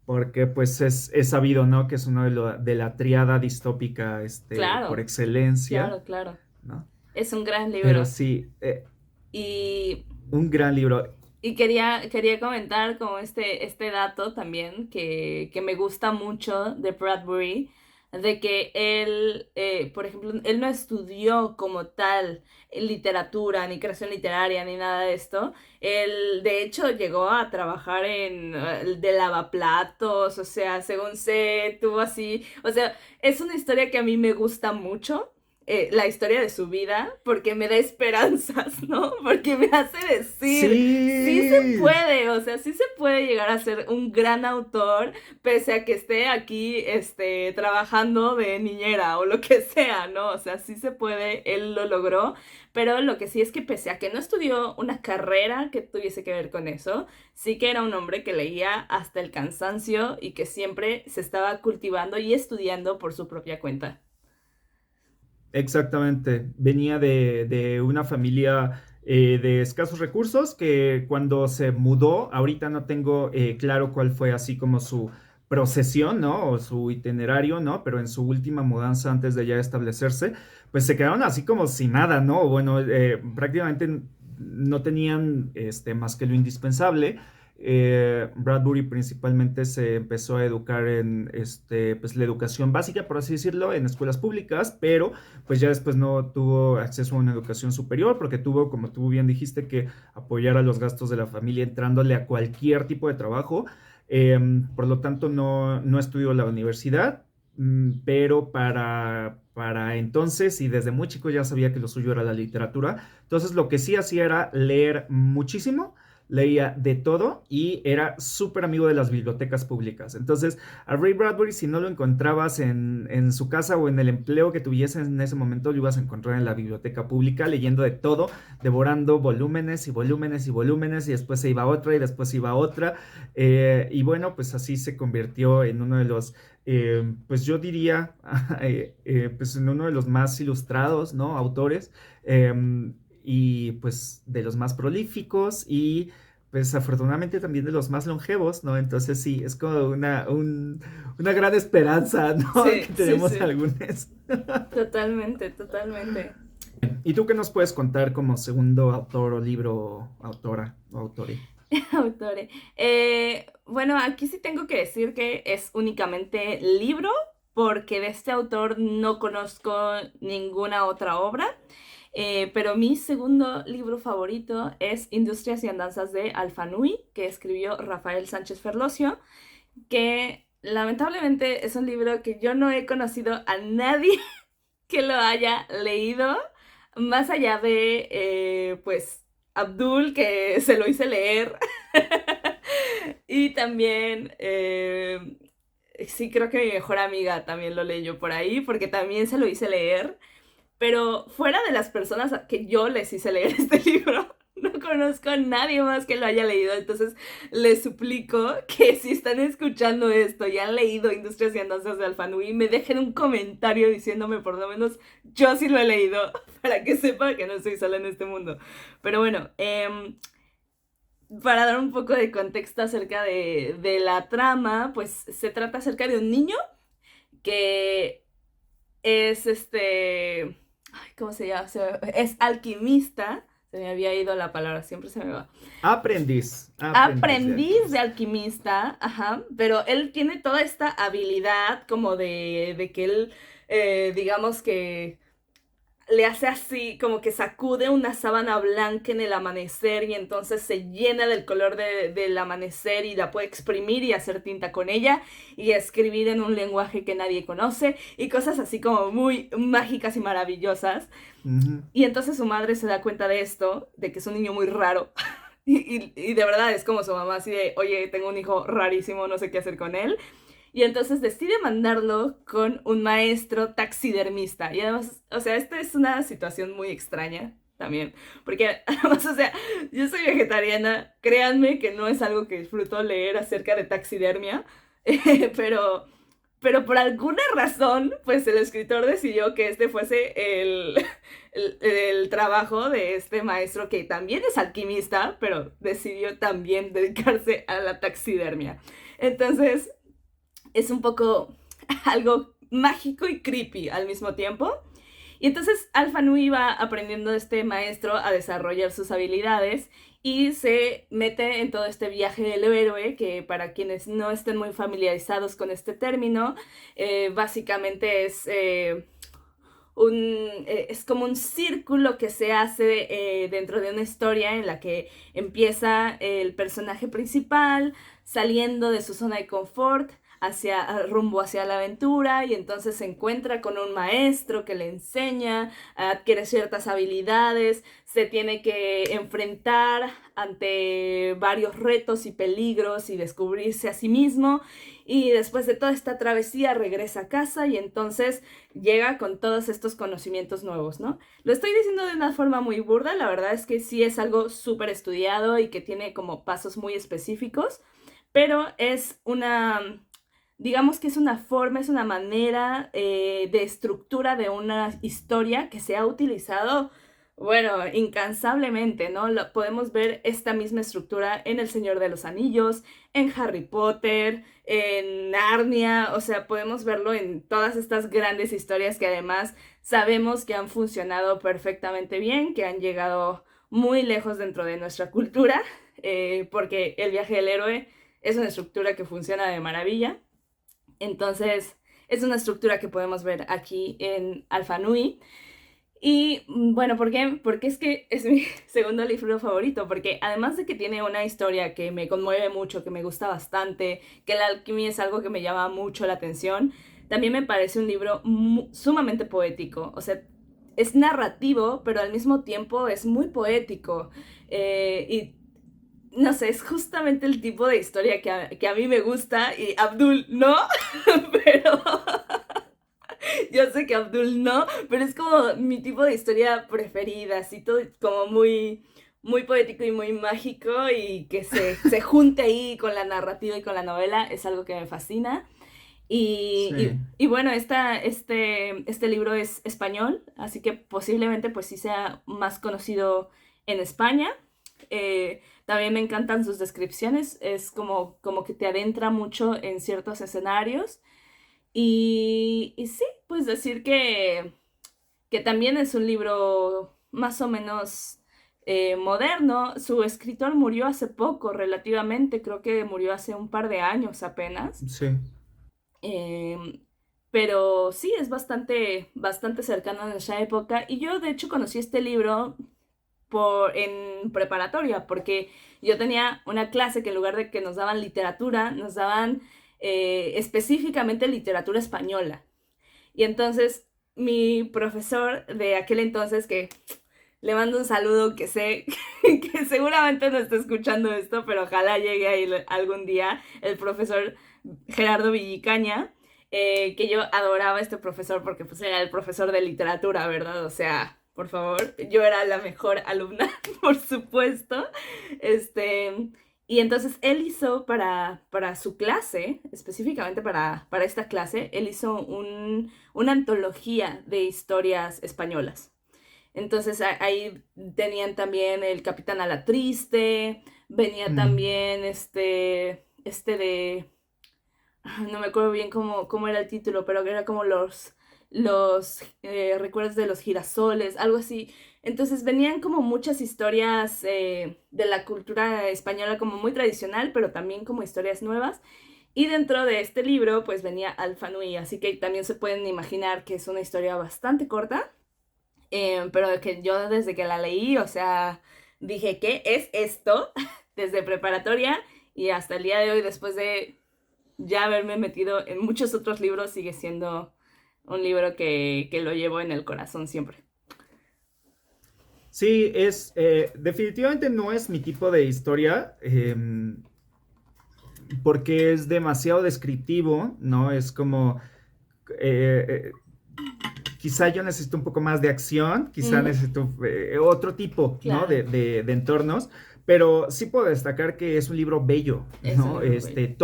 porque pues es sabido, ¿no? Que es uno de la triada distópica por claro, excelencia, claro, claro. ¿no? Es un gran Pero libro. sí, Y, un gran libro. y quería comentar como este dato también que me gusta mucho de Bradbury, de que él, por ejemplo, él no estudió como tal literatura, ni creación literaria, ni nada de esto. Él, de hecho, llegó a trabajar en de lavaplatos, o sea, según sé, tuvo así, o sea, es una historia que a mí me gusta mucho, la historia de su vida, porque me da esperanzas, ¿no? Porque me hace decir, sí se Sí, puede, o sea, sí se puede llegar a ser un gran autor, pese a que esté aquí, trabajando de niñera o lo que sea, ¿no? O sea, sí se puede, él lo logró, pero lo que sí es que pese a que no estudió una carrera que tuviese que ver con eso, sí que era un hombre que leía hasta el cansancio y que siempre se estaba cultivando y estudiando por su propia cuenta. exactamente. Venía de una familia de escasos recursos que cuando se mudó, ahorita no tengo claro cuál fue así como su procesión, ¿no? O su itinerario, ¿no? Pero en su última mudanza antes de ya establecerse, pues se quedaron así como sin nada, ¿no? Bueno, prácticamente no tenían más que lo indispensable. Bradbury principalmente se empezó a educar en pues, la educación básica, por así decirlo, en escuelas públicas, pero pues ya después no tuvo acceso a una educación superior porque tuvo, como tú bien dijiste, que apoyar a los gastos de la familia entrándole a cualquier tipo de trabajo. Por lo tanto, no estudió la universidad, pero para entonces y desde muy chico ya sabía que lo suyo era la literatura. Entonces lo que sí hacía era leer muchísimo, leía de todo y era súper amigo de las bibliotecas públicas. Entonces, a Ray Bradbury, si no lo encontrabas en su casa o en el empleo que tuviese en ese momento, lo ibas a encontrar en la biblioteca pública, leyendo de todo, devorando volúmenes y volúmenes y volúmenes, y después se iba a otra y después iba a otra. Y bueno, pues así se convirtió en uno de los, pues yo diría, pues en uno de los más ilustrados, ¿no? Autores. Y pues de los más prolíficos y pues afortunadamente también de los más longevos, ¿no? Entonces sí, es como una gran esperanza, ¿no? Sí, Que sí, tenemos sí. algunos. Totalmente, totalmente. ¿Y tú qué nos puedes contar como segundo autor o libro, autora o autore? Autore. Bueno, aquí sí tengo que decir que es únicamente libro, porque de este autor no conozco ninguna otra obra. Pero mi segundo libro favorito es Industrias y Andanzas de Alfanui, que escribió Rafael Sánchez Ferlosio, que lamentablemente es un libro que yo no he conocido a nadie que lo haya leído, más allá de, pues, Abdul, que se lo hice leer. Y también, sí, creo que mi mejor amiga también lo leyó por ahí, porque también se lo hice leer. Pero fuera de las personas que yo les hice leer este libro, no conozco a nadie más que lo haya leído. Entonces les suplico que si están escuchando esto y han leído Industrias y Andanzas de Alfanui, me dejen un comentario diciéndome por lo menos yo sí lo he leído, para que sepa que no estoy sola en este mundo. Pero bueno, para dar un poco de contexto acerca de la trama, pues se trata acerca de un niño que es ay, ¿cómo se llama? Es alquimista. Se me había ido la palabra, siempre se me va. Aprendiz de Aprendiz de alquimista. alquimista, ajá, pero él tiene toda esta habilidad como de que él, digamos que le hace así, como que sacude una sábana blanca en el amanecer y entonces se llena del color del amanecer y la puede exprimir y hacer tinta con ella y escribir en un lenguaje que nadie conoce y cosas así como muy mágicas y maravillosas. Ujú. Y entonces su madre se da cuenta de esto, de que es un niño muy raro. Y de verdad es como su mamá así de, oye, tengo un hijo rarísimo, no sé qué hacer con él. Y entonces decide mandarlo con un maestro taxidermista. Y además, o sea, esta es una situación muy extraña también. Porque además, o sea, yo soy vegetariana. Créanme que no es algo que disfruto leer acerca de taxidermia. Pero pero por alguna razón, pues el escritor decidió que este fuese el trabajo de este maestro que también es alquimista, pero decidió también dedicarse a la taxidermia. Entonces, es un poco algo mágico y creepy al mismo tiempo. Y entonces Alpha Nui va aprendiendo de este maestro a desarrollar sus habilidades y se mete en todo este viaje del héroe, que para quienes no estén muy familiarizados con este término, básicamente es como un círculo que se hace dentro de una historia en la que empieza el personaje principal saliendo de su zona de confort rumbo hacia la aventura, y entonces se encuentra con un maestro que le enseña, adquiere ciertas habilidades, se tiene que enfrentar ante varios retos y peligros y descubrirse a sí mismo, y después de toda esta travesía regresa a casa y entonces llega con todos estos conocimientos nuevos, ¿no? Lo estoy diciendo de una forma muy burda, la verdad es que sí es algo súper estudiado y que tiene como pasos muy específicos, pero es digamos que es una forma, es una manera de estructura de una historia que se ha utilizado, bueno, incansablemente, ¿no? Podemos ver esta misma estructura en El Señor de los Anillos, en Harry Potter, en Narnia, o sea, podemos verlo en todas estas grandes historias que además sabemos que han funcionado perfectamente bien, que han llegado muy lejos dentro de nuestra cultura, porque el viaje del héroe es una estructura que funciona de maravilla. Entonces, es una estructura que podemos ver aquí en Alpha Nui. Y bueno, ¿por qué? Porque es que es mi segundo libro favorito, porque además de que tiene una historia que me conmueve mucho, que me gusta bastante, que la alquimia es algo que me llama mucho la atención, también me parece un libro sumamente poético. O sea, es narrativo, pero al mismo tiempo es muy poético. Y no sé, es justamente el tipo de historia que a mí me gusta y Abdul no, pero yo sé que Abdul no, pero es como mi tipo de historia preferida, así todo como muy, muy poético y muy mágico, y que se junte ahí con la narrativa y con la novela es algo que me fascina. Y, Sí. bueno, este libro es español, así que posiblemente pues sí sea más conocido en España. También me encantan sus descripciones, es como que te adentra mucho en ciertos escenarios. Y sí, pues decir que también es un libro más o menos moderno. Su escritor murió hace poco, relativamente, creo que murió hace un par de años apenas. Sí. Em, pero sí, es bastante, bastante cercano a nuestra época. Y yo, de hecho, conocí este libro en preparatoria, porque yo tenía una clase que en lugar de que nos daban literatura, nos daban específicamente literatura española. Y entonces mi profesor de aquel entonces, que le mando un saludo, que sé que seguramente no está escuchando esto, pero ojalá llegue ahí algún día, el profesor Gerardo Villicaña, que yo adoraba a este profesor porque pues era el profesor de literatura, ¿verdad? O sea, por favor, yo era la mejor alumna, por supuesto. Este, y entonces él hizo para su clase, específicamente para esta clase, él hizo una antología de historias españolas. Entonces ahí tenían también El Capitán a la Triste, venía Mm. también este de, no me acuerdo bien cómo era el título, pero que era como los recuerdos de los girasoles, algo así. Entonces venían como muchas historias de la cultura española como muy tradicional, pero también como historias nuevas. Y dentro de este libro pues venía Alpha Nui, así que también se pueden imaginar que es una historia bastante corta, pero que yo desde que la leí, o sea, dije, ¿qué es esto? Desde preparatoria y hasta el día de hoy, después de ya haberme metido en muchos otros libros, sigue siendo un libro que lo llevo en el corazón siempre. Sí, definitivamente no es mi tipo de historia, porque es demasiado descriptivo, ¿no? Es como, eh, eh, quizá yo necesito un poco más de acción, quizá Ujú, necesito otro tipo, ¿no? claro. De entornos, pero sí puedo destacar que es un libro bello, Es un ¿no? libro bello.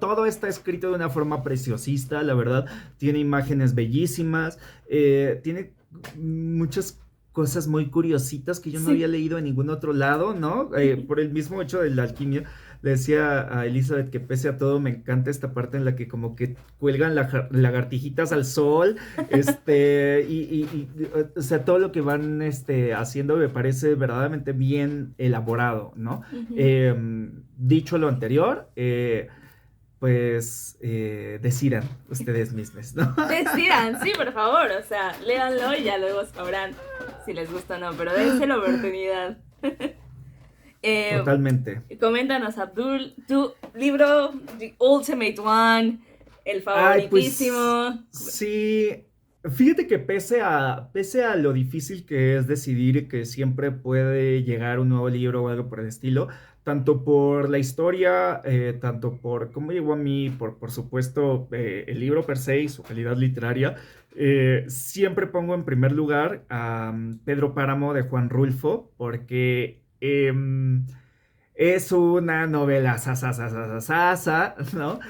Todo está escrito de una forma preciosista, la verdad. Tiene imágenes bellísimas, tiene muchas cosas muy curiositas que yo no había Sí. leído en ningún otro lado, ¿no? Por el mismo hecho de la alquimia, le decía a Elizabeth que pese a todo me encanta esta parte en la que como que cuelgan lagartijitas al sol, o sea, todo lo que van haciendo me parece verdaderamente bien elaborado, ¿no? Ujú. Dicho lo anterior, pues decidan ustedes mismos, ¿no? Decidan, sí, por favor, o sea, léanlo y ya luego sabrán si les gusta o no, pero dense la oportunidad. Eh, Totalmente. Coméntanos, Abdul, tu libro, The Ultimate One, el Ay, pues favoritísimo. sí. Fíjate que pese a lo difícil que es decidir que siempre puede llegar un nuevo libro o algo por el estilo, tanto por la historia, tanto por cómo llegó a mí, por supuesto el libro per se y su calidad literaria, siempre pongo en primer lugar a Pedro Páramo de Juan Rulfo, porque es una novela sasa, ¿no?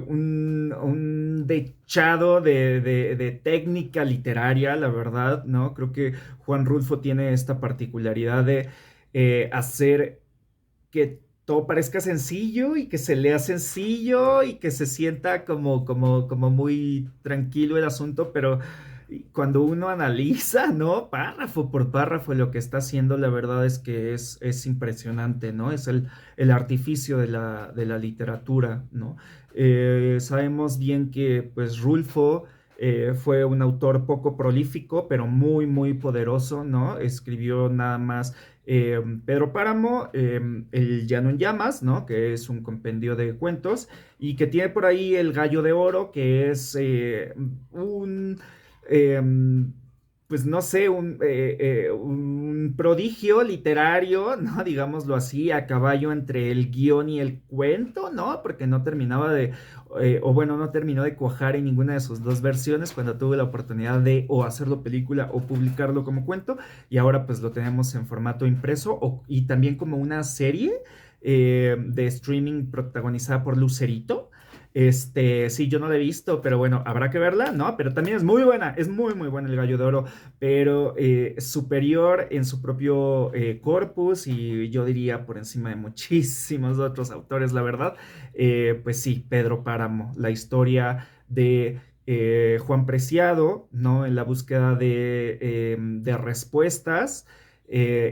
Un dechado de técnica literaria, la verdad, ¿no? Creo que Juan Rulfo tiene esta particularidad de hacer que todo parezca sencillo y que se lea sencillo y que se sienta como muy tranquilo el asunto, pero cuando uno analiza, ¿no? Párrafo por párrafo lo que está haciendo, la verdad es que es impresionante, ¿no? Es el artificio de la literatura, ¿no? Sabemos bien que, pues, Rulfo fue un autor poco prolífico, pero muy, muy poderoso, ¿no? Escribió nada más Pedro Páramo, El Llano en Llamas, ¿no? Que es un compendio de cuentos y que tiene por ahí El Gallo de Oro, que es eh, pues no sé, un prodigio literario, ¿no? Digámoslo así, a caballo entre el guión y el cuento, ¿no? Porque no terminaba o bueno, no terminó de cuajar en ninguna de sus dos versiones cuando tuve la oportunidad de o hacerlo película o publicarlo como cuento y ahora pues lo tenemos en formato impreso y también como una serie de streaming protagonizada por Lucerito. Sí, yo no la he visto, pero bueno, habrá que verla, ¿no? Pero también es muy buena, es muy, muy buena El Gallo de Oro, pero superior en su propio corpus y yo diría por encima de muchísimos otros autores, la verdad. Pues sí, Pedro Páramo, la historia de Juan Preciado, ¿no? En la búsqueda de respuestas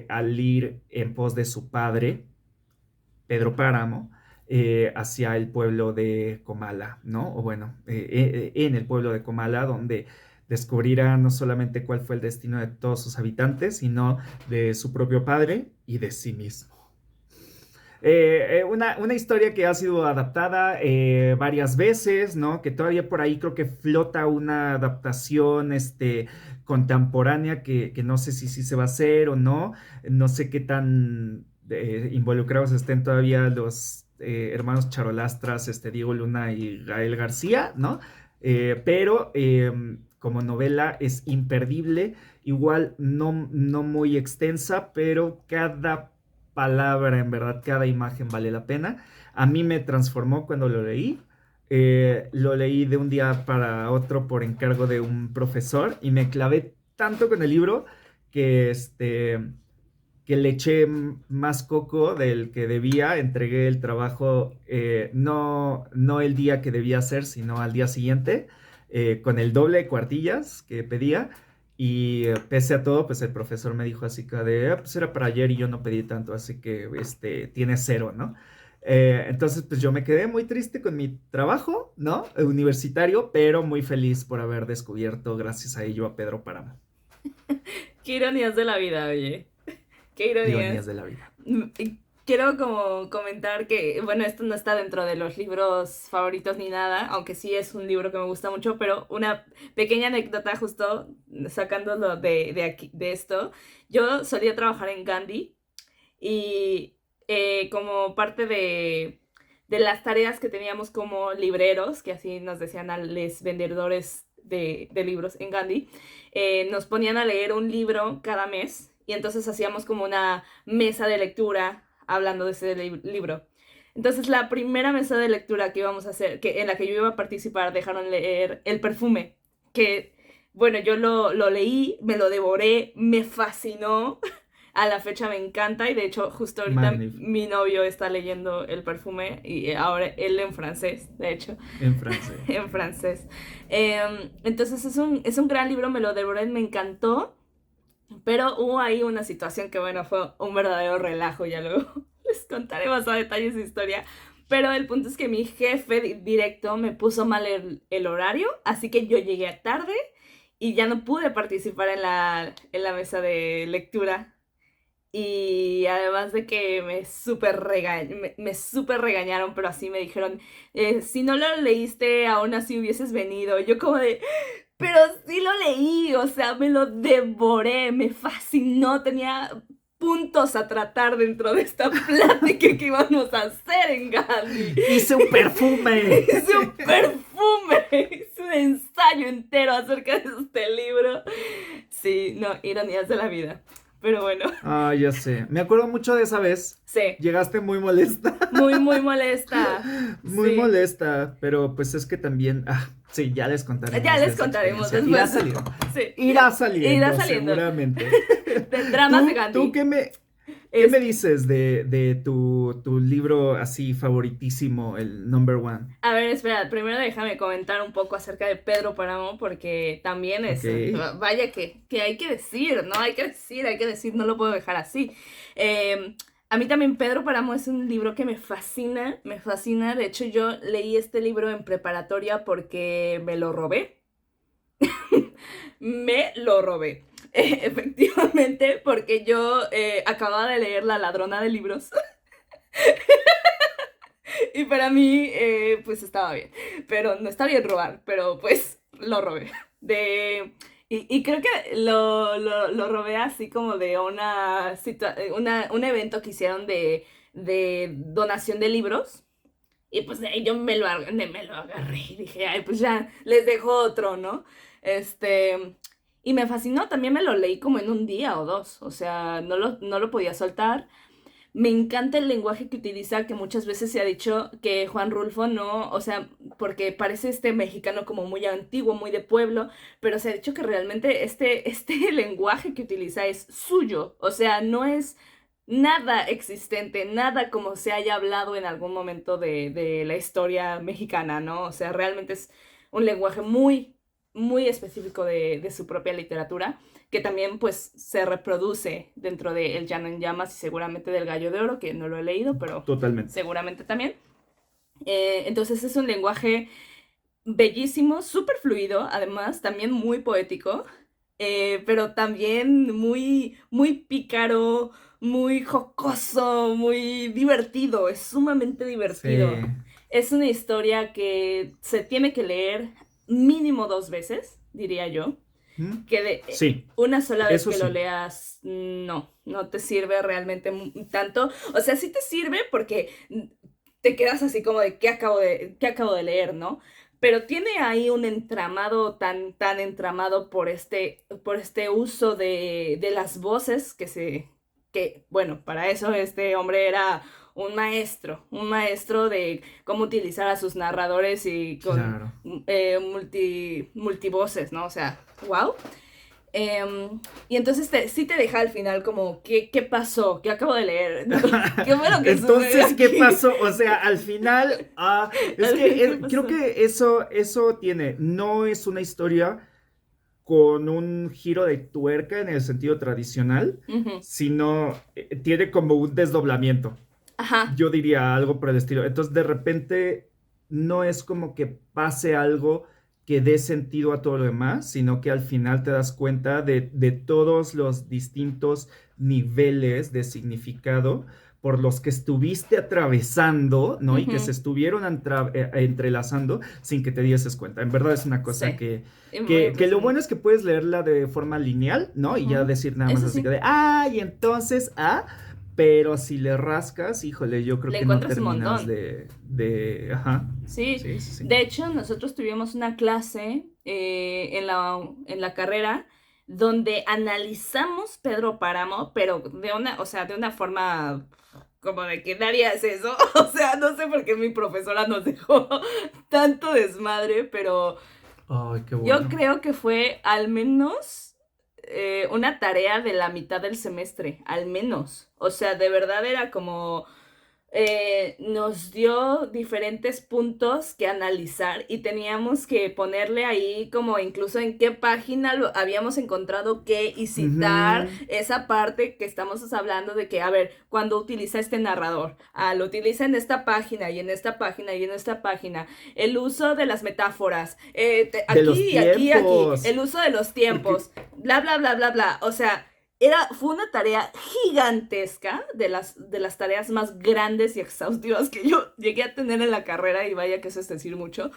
al ir en pos de su padre, Pedro Páramo, hacia el pueblo de Comala, ¿no? O bueno, en el pueblo de Comala, donde descubrirá no solamente cuál fue el destino de todos sus habitantes, sino de su propio padre y de sí mismo. Una historia que ha sido adaptada varias veces, ¿no? Que todavía por ahí creo que flota una adaptación contemporánea que no sé si se va a hacer o no. No sé qué tan involucrados estén todavía los hermanos Charolastras, Diego Luna y Gael García, ¿no? Pero como novela es imperdible, igual no muy extensa, pero cada palabra, en verdad, cada imagen vale la pena. A mí me transformó cuando lo leí. Lo leí de un día para otro por encargo de un profesor y me clavé tanto con el libro que, que le eché más coco del que debía. Entregué el trabajo no el día que debía hacer, sino al día siguiente, con el doble de cuartillas que pedía. Y pese a todo, pues el profesor me dijo así que pues era para ayer y yo no pedí tanto, así que tiene cero, ¿no? Entonces, pues yo me quedé muy triste con mi trabajo, ¿no? Universitario, pero muy feliz por haber descubierto, gracias a ello, a Pedro Páramo. Qué ironías de la vida, oye. Qué ironías. Ironías de la vida. Y quiero como comentar que, bueno, esto no está dentro de los libros favoritos ni nada, aunque sí es un libro que me gusta mucho, pero una pequeña anécdota justo sacándolo de aquí, de esto. Yo solía trabajar en Gandhi y como parte de las tareas que teníamos como libreros, que así nos decían a los vendedores de libros en Gandhi, nos ponían a leer un libro cada mes y entonces hacíamos como una mesa de lectura hablando de ese libro. Entonces la primera mesa de lectura que íbamos a hacer, en la que yo iba a participar, dejaron leer El perfume, que bueno, yo lo leí, me lo devoré, me fascinó, a la fecha me encanta y de hecho justo ahorita Magnífico. mi novio está leyendo El perfume y ahora él en francés, de hecho, En francés. en francés. Entonces es un gran libro, me lo devoré, me encantó, pero hubo ahí una situación que bueno, fue un verdadero relajo, ya luego les contaré más a detalle esa historia. Pero el punto es que mi jefe directo me puso mal el horario, así que yo llegué tarde y ya no pude participar en la mesa de lectura. Y además de que me súper regañaron, pero así me dijeron, si no lo leíste, aún así hubieses venido. Yo como de, pero sí lo leí, o sea, me lo devoré, me fascinó, tenía puntos a tratar dentro de esta plática que íbamos a hacer en Gandhi. Hice un perfume. Hice un perfume, hice un ensayo entero acerca de este libro. Sí, no, ironías de la vida. Pero bueno. Ah, ya sé. Me acuerdo mucho de esa vez. Sí. Llegaste muy molesta. Muy molesta. Muy Sí. molesta, pero pues es que también, sí, ya les contaremos. Ya de les esa contaremos experiencia. después. Sí. Irá Irá saliendo, saliendo. seguramente. De dramas de Gandhi. ¿Tú qué me dices de tu libro así favoritísimo, el number one? A ver, espera, primero déjame comentar un poco acerca de Pedro Páramo, porque también es, Ok. vaya que hay que decir, ¿no? Hay que decir, no lo puedo dejar así. A mí también Pedro Páramo es un libro que me fascina, de hecho yo leí este libro en preparatoria porque me lo robé. Me lo robé. Efectivamente, porque yo acababa de leer La ladrona de libros. Y para mí, pues estaba bien. Pero no está bien robar, pero pues lo robé. Y creo que lo robé así como de un evento que hicieron de donación de libros. Y pues de ahí yo me lo agarré y dije, ay, pues ya les dejo otro, ¿no? Y me fascinó, también me lo leí como en un día o dos, o sea, no lo podía soltar. Me encanta el lenguaje que utiliza, que muchas veces se ha dicho que Juan Rulfo no, o sea, porque parece este mexicano como muy antiguo, muy de pueblo, pero se ha dicho que realmente este lenguaje que utiliza es suyo, o sea, no es nada existente, nada como se haya hablado en algún momento de la historia mexicana, ¿no? O sea, realmente es un lenguaje muy específico de su propia literatura, que también pues se reproduce dentro de El Llano en Llamas y seguramente del Gallo de Oro, que no lo he leído, pero Totalmente. seguramente también. Entonces es un lenguaje bellísimo, súper fluido, además, también muy poético, pero también muy pícaro, muy jocoso, muy divertido, es sumamente divertido. Sí. Es una historia que se tiene que leer mínimo 2 veces, diría yo. ¿Mm? Que Sí, una sola vez eso que lo sí. leas, no te sirve realmente tanto. O sea, sí te sirve porque te quedas así como de qué acabo de leer, ¿no? Pero tiene ahí un entramado tan entramado por este uso de las voces que, bueno, para eso este hombre era un maestro de cómo utilizar a sus narradores y con Claro. multivoces, ¿no? O sea, wow. Y entonces sí te deja al final como, ¿qué pasó? ¿Qué acabo de leer? ¿Qué fue lo que Entonces, ¿qué aquí? pasó? O sea, al final, es que ¿Qué creo pasó? que eso tiene, no es una historia con un giro de tuerca en el sentido tradicional, Ujú. sino tiene como un desdoblamiento. Ajá, Yo diría algo por el estilo. Entonces, de repente, no es como que pase algo que dé sentido a todo lo demás, sino que al final te das cuenta de todos los distintos niveles de significado por los que estuviste atravesando, ¿no? Y que se ujú, estuvieron entrelazando sin que te dieses cuenta. En verdad es una cosa sí, que, y muy que lo bueno impresionante. es que puedes leerla de forma lineal, ¿no? Y ya Ujú. decir nada más Eso así que sí, de, y entonces, pero si le rascas, híjole, yo creo le que no encuentras un terminas montón. ajá. Sí, Sí, sí, sí. de hecho nosotros tuvimos una clase en la carrera donde analizamos Pedro Páramo, pero de una forma como de que nadie hace eso. O sea, no sé por qué mi profesora nos dejó tanto desmadre, pero Ay, qué yo bueno. creo que fue al menos una tarea de la mitad del semestre, al menos. O sea, de verdad era como nos dio diferentes puntos que analizar y teníamos que ponerle ahí como incluso en qué página lo habíamos encontrado qué y citar Ujú. esa parte que estamos hablando de que, a ver, cuando utiliza este narrador, lo utiliza en esta página y en esta página y en esta página, el uso de las metáforas, De los aquí, aquí, aquí, tiempos. el uso de los Porque tiempos, bla, bla, bla, bla, bla, o sea fue una tarea gigantesca, de las tareas más grandes y exhaustivas que yo llegué a tener en la carrera, y vaya que eso es decir mucho.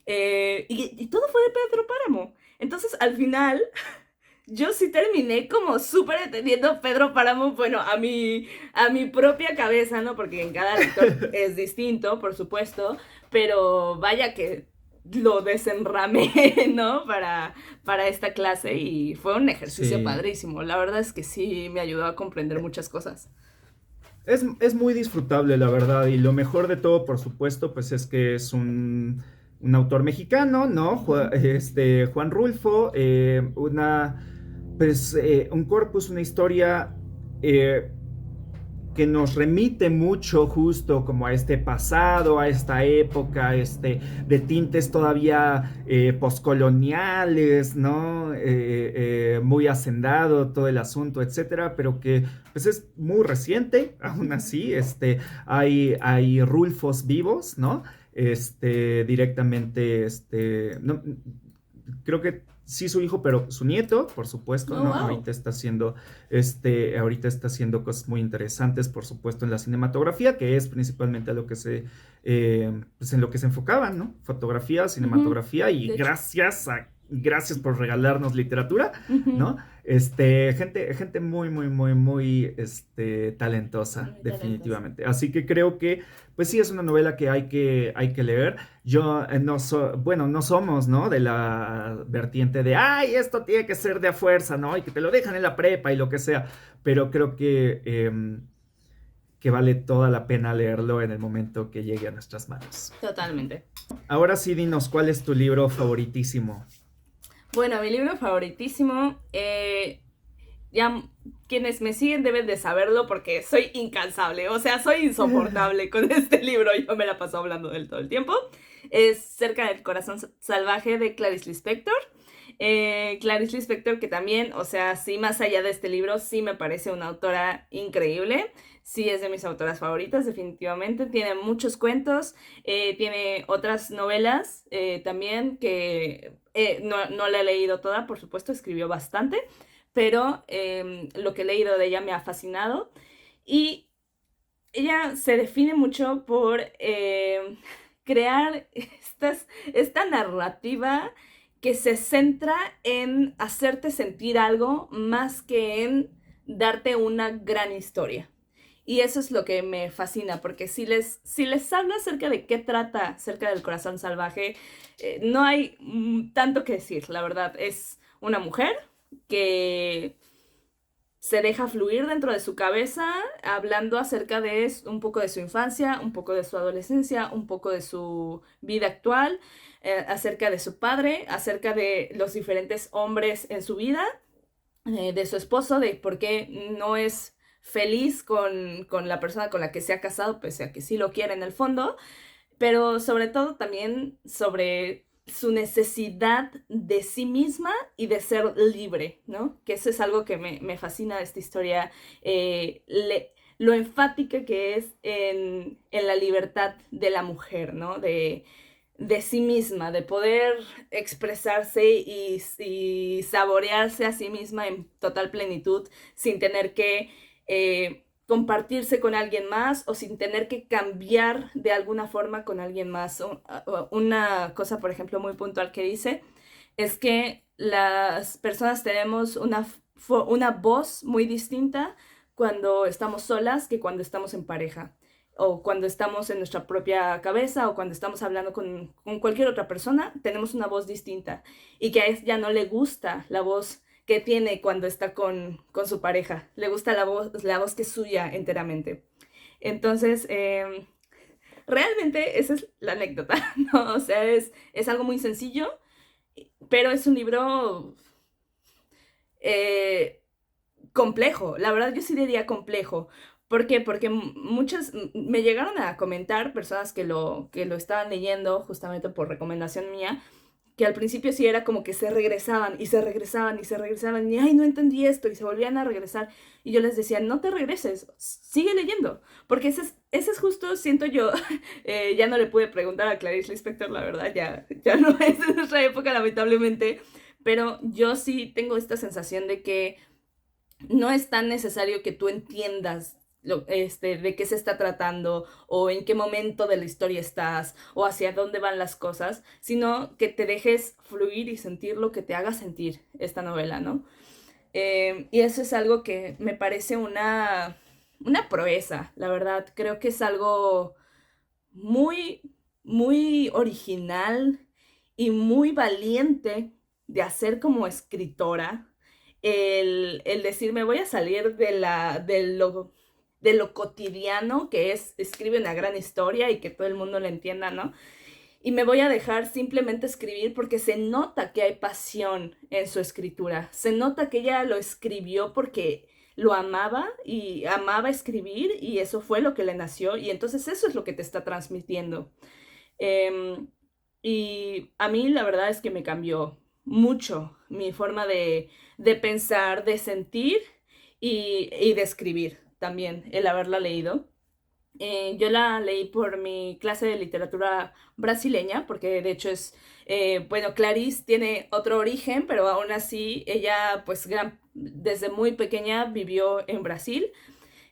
Y todo fue de Pedro Páramo. Entonces, al final, yo sí terminé como súper entendiendo Pedro Páramo, bueno, a mi propia cabeza, ¿no? Porque en cada lector es distinto, por supuesto, pero vaya que lo desenramé, ¿no? Para esta clase y fue un ejercicio sí. padrísimo. La verdad es que sí me ayudó a comprender muchas cosas. Es muy disfrutable, la verdad, y lo mejor de todo, por supuesto, pues es que es un autor mexicano, ¿no? Juan Rulfo, un corpus, una historia eh, que nos remite mucho justo como a este pasado, a esta época, de tintes todavía poscoloniales, ¿no? Muy hacendado todo el asunto, etcétera, pero que pues es muy reciente, aún así, hay Rulfos vivos, ¿no? Directamente, no, creo que sí su hijo, pero su nieto, por supuesto, Oh, ¿no? wow. Ahorita está haciendo cosas muy interesantes, por supuesto, en la cinematografía, que es principalmente a lo que pues en lo que se enfocaban, ¿no? Fotografía, Ujú. cinematografía, y De hecho. gracias por regalarnos literatura, Ujú. ¿no? Gente muy, muy, muy, muy, talentosa, Muy talentoso. definitivamente. Así que creo que, pues sí, es una novela que hay que leer. Yo bueno, no somos, ¿no? De la vertiente de, ay, esto tiene que ser de a fuerza, ¿no? Y que te lo dejan en la prepa y lo que sea. Pero creo que vale toda la pena leerlo en el momento que llegue a nuestras manos. Totalmente. Ahora sí, dinos, ¿cuál es tu libro favoritísimo? Bueno, mi libro favoritísimo, ya quienes me siguen deben de saberlo porque soy incansable, o sea, soy insoportable con este libro, yo me la paso hablando de él todo el tiempo. Es Cerca del corazón salvaje de Clarice Lispector. Clarice Lispector que también, o sea, sí, más allá de este libro, sí me parece una autora increíble. Sí, es de mis autoras favoritas, definitivamente. Tiene muchos cuentos, tiene otras novelas también que no la he leído toda, por supuesto, escribió bastante, pero lo que he leído de ella me ha fascinado. Y ella se define mucho por crear esta narrativa que se centra en hacerte sentir algo más que en darte una gran historia. Y eso es lo que me fascina, porque si les hablo acerca de qué trata Cerca del corazón salvaje, no hay tanto que decir, la verdad. Es una mujer que se deja fluir dentro de su cabeza, hablando acerca de un poco de su infancia, un poco de su adolescencia, un poco de su vida actual, acerca de su padre, acerca de los diferentes hombres en su vida, de su esposo, de por qué no es feliz con la persona con la que se ha casado, pese a que sí lo quiere en el fondo, pero sobre todo también sobre su necesidad de sí misma y de ser libre, ¿no? Que eso es algo que me fascina de esta historia, lo enfática que es en la libertad de la mujer, ¿no? De sí misma, de poder expresarse y saborearse a sí misma en total plenitud sin tener que compartirse con alguien más o sin tener que cambiar de alguna forma con alguien más. Una cosa, por ejemplo, muy puntual que dice es que las personas tenemos una voz muy distinta cuando estamos solas que cuando estamos en pareja o cuando estamos en nuestra propia cabeza o cuando estamos hablando con cualquier otra persona, tenemos una voz distinta y que a ella no le gusta la voz que tiene cuando está con su pareja. Le gusta la voz que es suya enteramente. Entonces, realmente esa es la anécdota, ¿no? O sea, es algo muy sencillo, pero es un libro eh, complejo. La verdad, yo sí diría complejo. ¿Por qué? Porque muchas me llegaron a comentar personas que lo estaban leyendo justamente por recomendación mía, que al principio sí era como que se regresaban y se regresaban y se regresaban y ay, no entendí esto y se volvían a regresar y yo les decía, no te regreses, sigue leyendo, porque ese es justo, siento yo, ya no le pude preguntar a Clarice Lispector, la verdad, ya no es de nuestra época lamentablemente, pero yo sí tengo esta sensación de que no es tan necesario que tú entiendas de qué se está tratando o en qué momento de la historia estás o hacia dónde van las cosas, sino que te dejes fluir y sentir lo que te haga sentir esta novela, ¿no? Y eso es algo que me parece una proeza, la verdad. Creo que es algo muy, muy original y muy valiente de hacer como escritora. El decir, me voy a salir de lo cotidiano que es, escribe una gran historia y que todo el mundo la entienda, ¿no? Y me voy a dejar simplemente escribir porque se nota que hay pasión en su escritura. Se nota que ella lo escribió porque lo amaba y amaba escribir y eso fue lo que le nació y entonces eso es lo que te está transmitiendo. Em, y a mí la verdad es que me cambió mucho mi forma de pensar, de sentir y de escribir también, el haberla leído. Yo la leí por mi clase de literatura brasileña, porque de hecho bueno, Clarice tiene otro origen, pero aún así ella pues desde muy pequeña vivió en Brasil,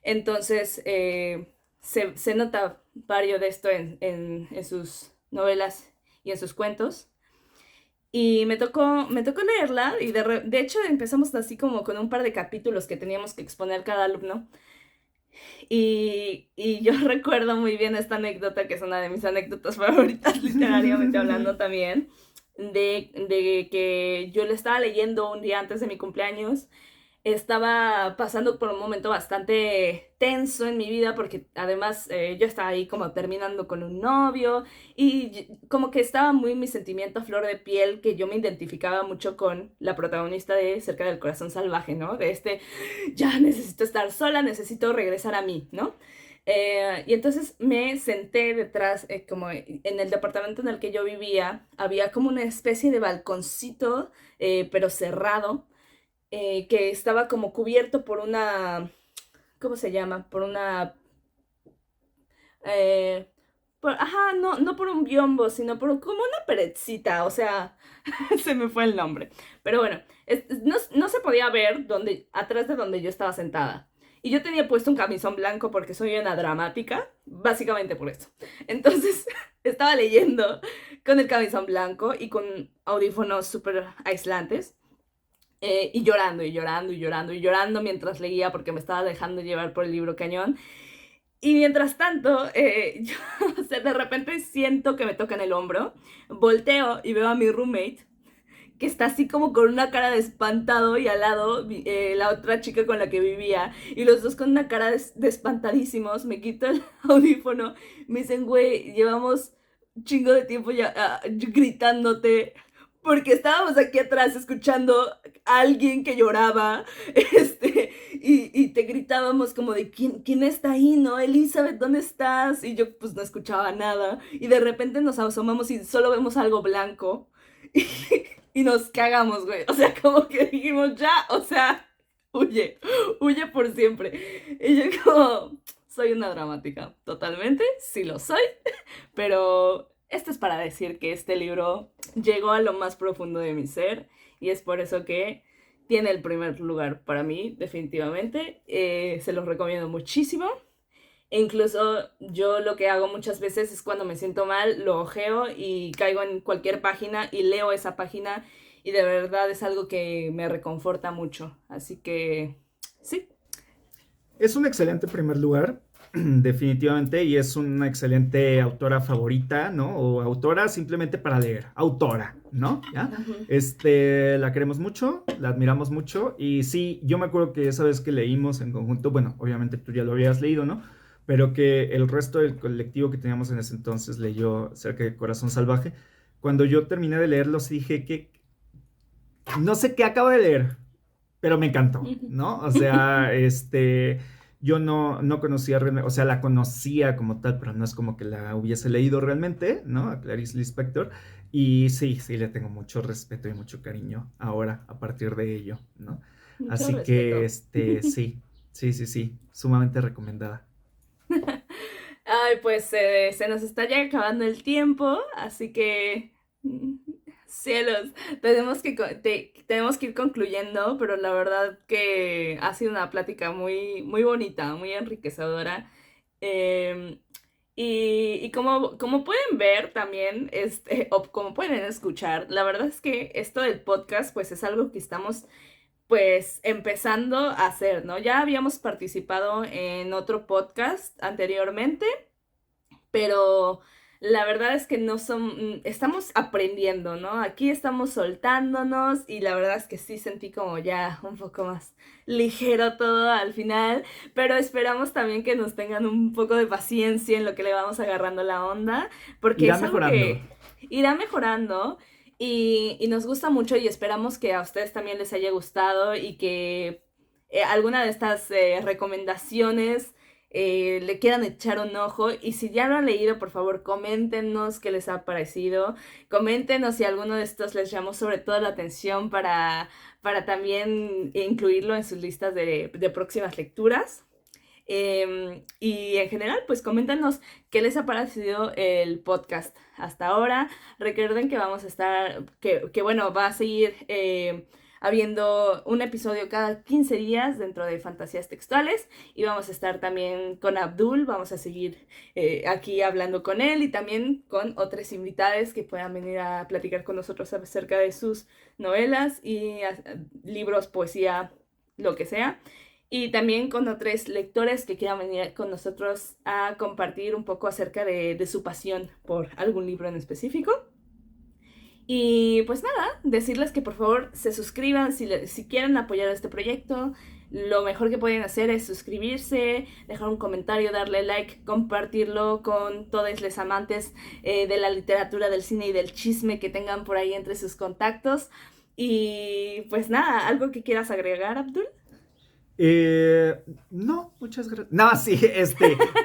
entonces se nota varios de esto en sus novelas y en sus cuentos. Y me tocó leerla y de hecho empezamos así como con un par de capítulos que teníamos que exponer cada alumno. Y yo recuerdo muy bien esta anécdota, que es una de mis anécdotas favoritas literariamente hablando también, de que yo le estaba leyendo un día antes de mi cumpleaños. Estaba pasando por un momento bastante tenso en mi vida porque además yo estaba ahí como terminando con un novio y como que estaba muy mi sentimiento a flor de piel, que yo me identificaba mucho con la protagonista de Cerca del Corazón Salvaje, ¿no? De ya necesito estar sola, necesito regresar a mí, ¿no? Y entonces me senté detrás, como en el departamento en el que yo vivía, había como una especie de balconcito, pero cerrado, que estaba como cubierto por una, ¿cómo se llama? Por una, eh, ajá, no, no por un biombo, sino por como una paredcita, o sea, se me fue el nombre. Pero bueno, no, no se podía ver atrás de donde yo estaba sentada. Y yo tenía puesto un camisón blanco porque soy una dramática, básicamente por eso. Entonces, estaba leyendo con el camisón blanco y con audífonos súper aislantes. Y llorando y llorando y llorando y llorando mientras leía porque me estaba dejando llevar por el libro cañón. Y mientras tanto, yo, o sea, de repente siento que me tocan el hombro, volteo y veo a mi roommate que está así como con una cara de espantado y al lado la otra chica con la que vivía y los dos con una cara de espantadísimos. Me quito el audífono, me dicen, güey, llevamos un chingo de tiempo ya gritándote porque estábamos aquí atrás escuchando a alguien que lloraba, y te gritábamos como de, ¿quién está ahí, no? Elizabeth, ¿dónde estás? Y yo pues no escuchaba nada, y de repente nos asomamos y solo vemos algo blanco, y, y nos cagamos, güey, o sea, como que dijimos, ya, o sea, huye, huye por siempre. Y yo como, soy una dramática, totalmente, sí lo soy, pero esto es para decir que este libro llegó a lo más profundo de mi ser y es por eso que tiene el primer lugar para mí, definitivamente. Se los recomiendo muchísimo. E incluso yo lo que hago muchas veces es cuando me siento mal, lo ojeo y caigo en cualquier página y leo esa página y de verdad es algo que me reconforta mucho. Así que sí. Es un excelente primer lugar. definitivamente, y es una excelente autora favorita, ¿no? O autora simplemente para leer, autora, ¿no? ¿Ya? Ujú. La queremos mucho, la admiramos mucho, y sí, yo me acuerdo que esa vez que leímos en conjunto, bueno, obviamente tú ya lo habías leído, ¿no? Pero que el resto del colectivo que teníamos en ese entonces leyó cerca de Corazón Salvaje. Cuando yo terminé de leerlos, dije que no sé qué acabo de leer, pero me encantó, Ujú. ¿no? O sea, yo no conocía realmente, o sea, la conocía como tal, pero no es como que la hubiese leído realmente, ¿no? A Clarice Lispector. Y sí, sí, le tengo mucho respeto y mucho cariño ahora, a partir de ello, ¿no? Mucho Así que, respeto. sí, sí, sí, sí, sumamente recomendada. Ay, pues se nos está ya acabando el tiempo, así que cielos, tenemos que ir concluyendo, pero la verdad que ha sido una plática muy, muy bonita, muy enriquecedora. Em, y como pueden ver también, o como pueden escuchar, la verdad es que esto del podcast, pues es algo que estamos pues empezando a hacer, ¿no? Ya habíamos participado en otro podcast anteriormente, pero la verdad es que no son, estamos aprendiendo, ¿no? Aquí estamos soltándonos y la verdad es que sí sentí como ya un poco más ligero todo al final, pero esperamos también que nos tengan un poco de paciencia en lo que le vamos agarrando la onda, porque Irá es algo mejorando. que irá mejorando y nos gusta mucho y esperamos que a ustedes también les haya gustado y que alguna de estas recomendaciones le quieran echar un ojo. Y si ya lo han leído, por favor, coméntenos qué les ha parecido. Coméntenos si alguno de estos les llamó sobre todo la atención para también incluirlo en sus listas de próximas lecturas. Y en general, pues coméntanos qué les ha parecido el podcast hasta ahora. Recuerden que vamos a estar, que bueno, va a seguir habiendo un episodio cada 15 días dentro de Fantasías Textuales y vamos a estar también con Abdul, vamos a seguir aquí hablando con él y también con otras invitadas que puedan venir a platicar con nosotros acerca de sus novelas y libros, poesía, lo que sea. Y también con otros lectores que quieran venir con nosotros a compartir un poco acerca de su pasión por algún libro en específico. Y pues nada, decirles que por favor se suscriban si quieren apoyar este proyecto. Lo mejor que pueden hacer es suscribirse, dejar un comentario, darle like, compartirlo con todos los amantes de la literatura, del cine y del chisme que tengan por ahí entre sus contactos. Y pues nada, ¿algo que quieras agregar, Abdul? No, muchas gracias. No, sí,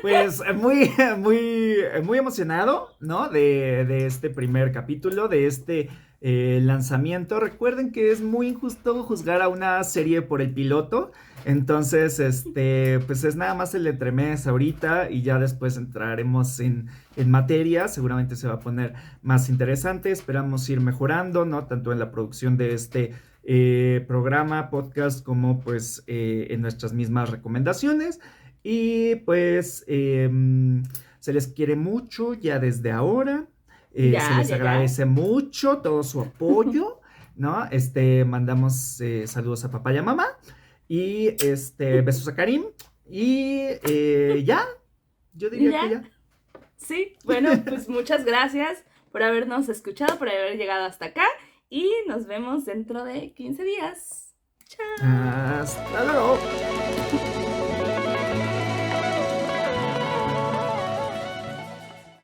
pues muy emocionado, ¿no? De este primer capítulo, de este lanzamiento. Recuerden que es muy injusto juzgar a una serie por el piloto. Entonces, pues es nada más el entremés ahorita y ya después entraremos en materia. Seguramente se va a poner más interesante. Esperamos ir mejorando, ¿no? Tanto en la producción de este programa, podcast, como pues en nuestras mismas recomendaciones. Y pues se les quiere mucho ya desde ahora. Se Ya, les ya, ya. agradece mucho todo su apoyo, ¿no? Mandamos saludos a papá y a mamá. Y besos a Karim. Y ya, yo Y diría que ya. ya. Sí, bueno, pues muchas gracias por habernos escuchado, por haber llegado hasta acá y nos vemos dentro de 15 días. Chao. Hasta luego.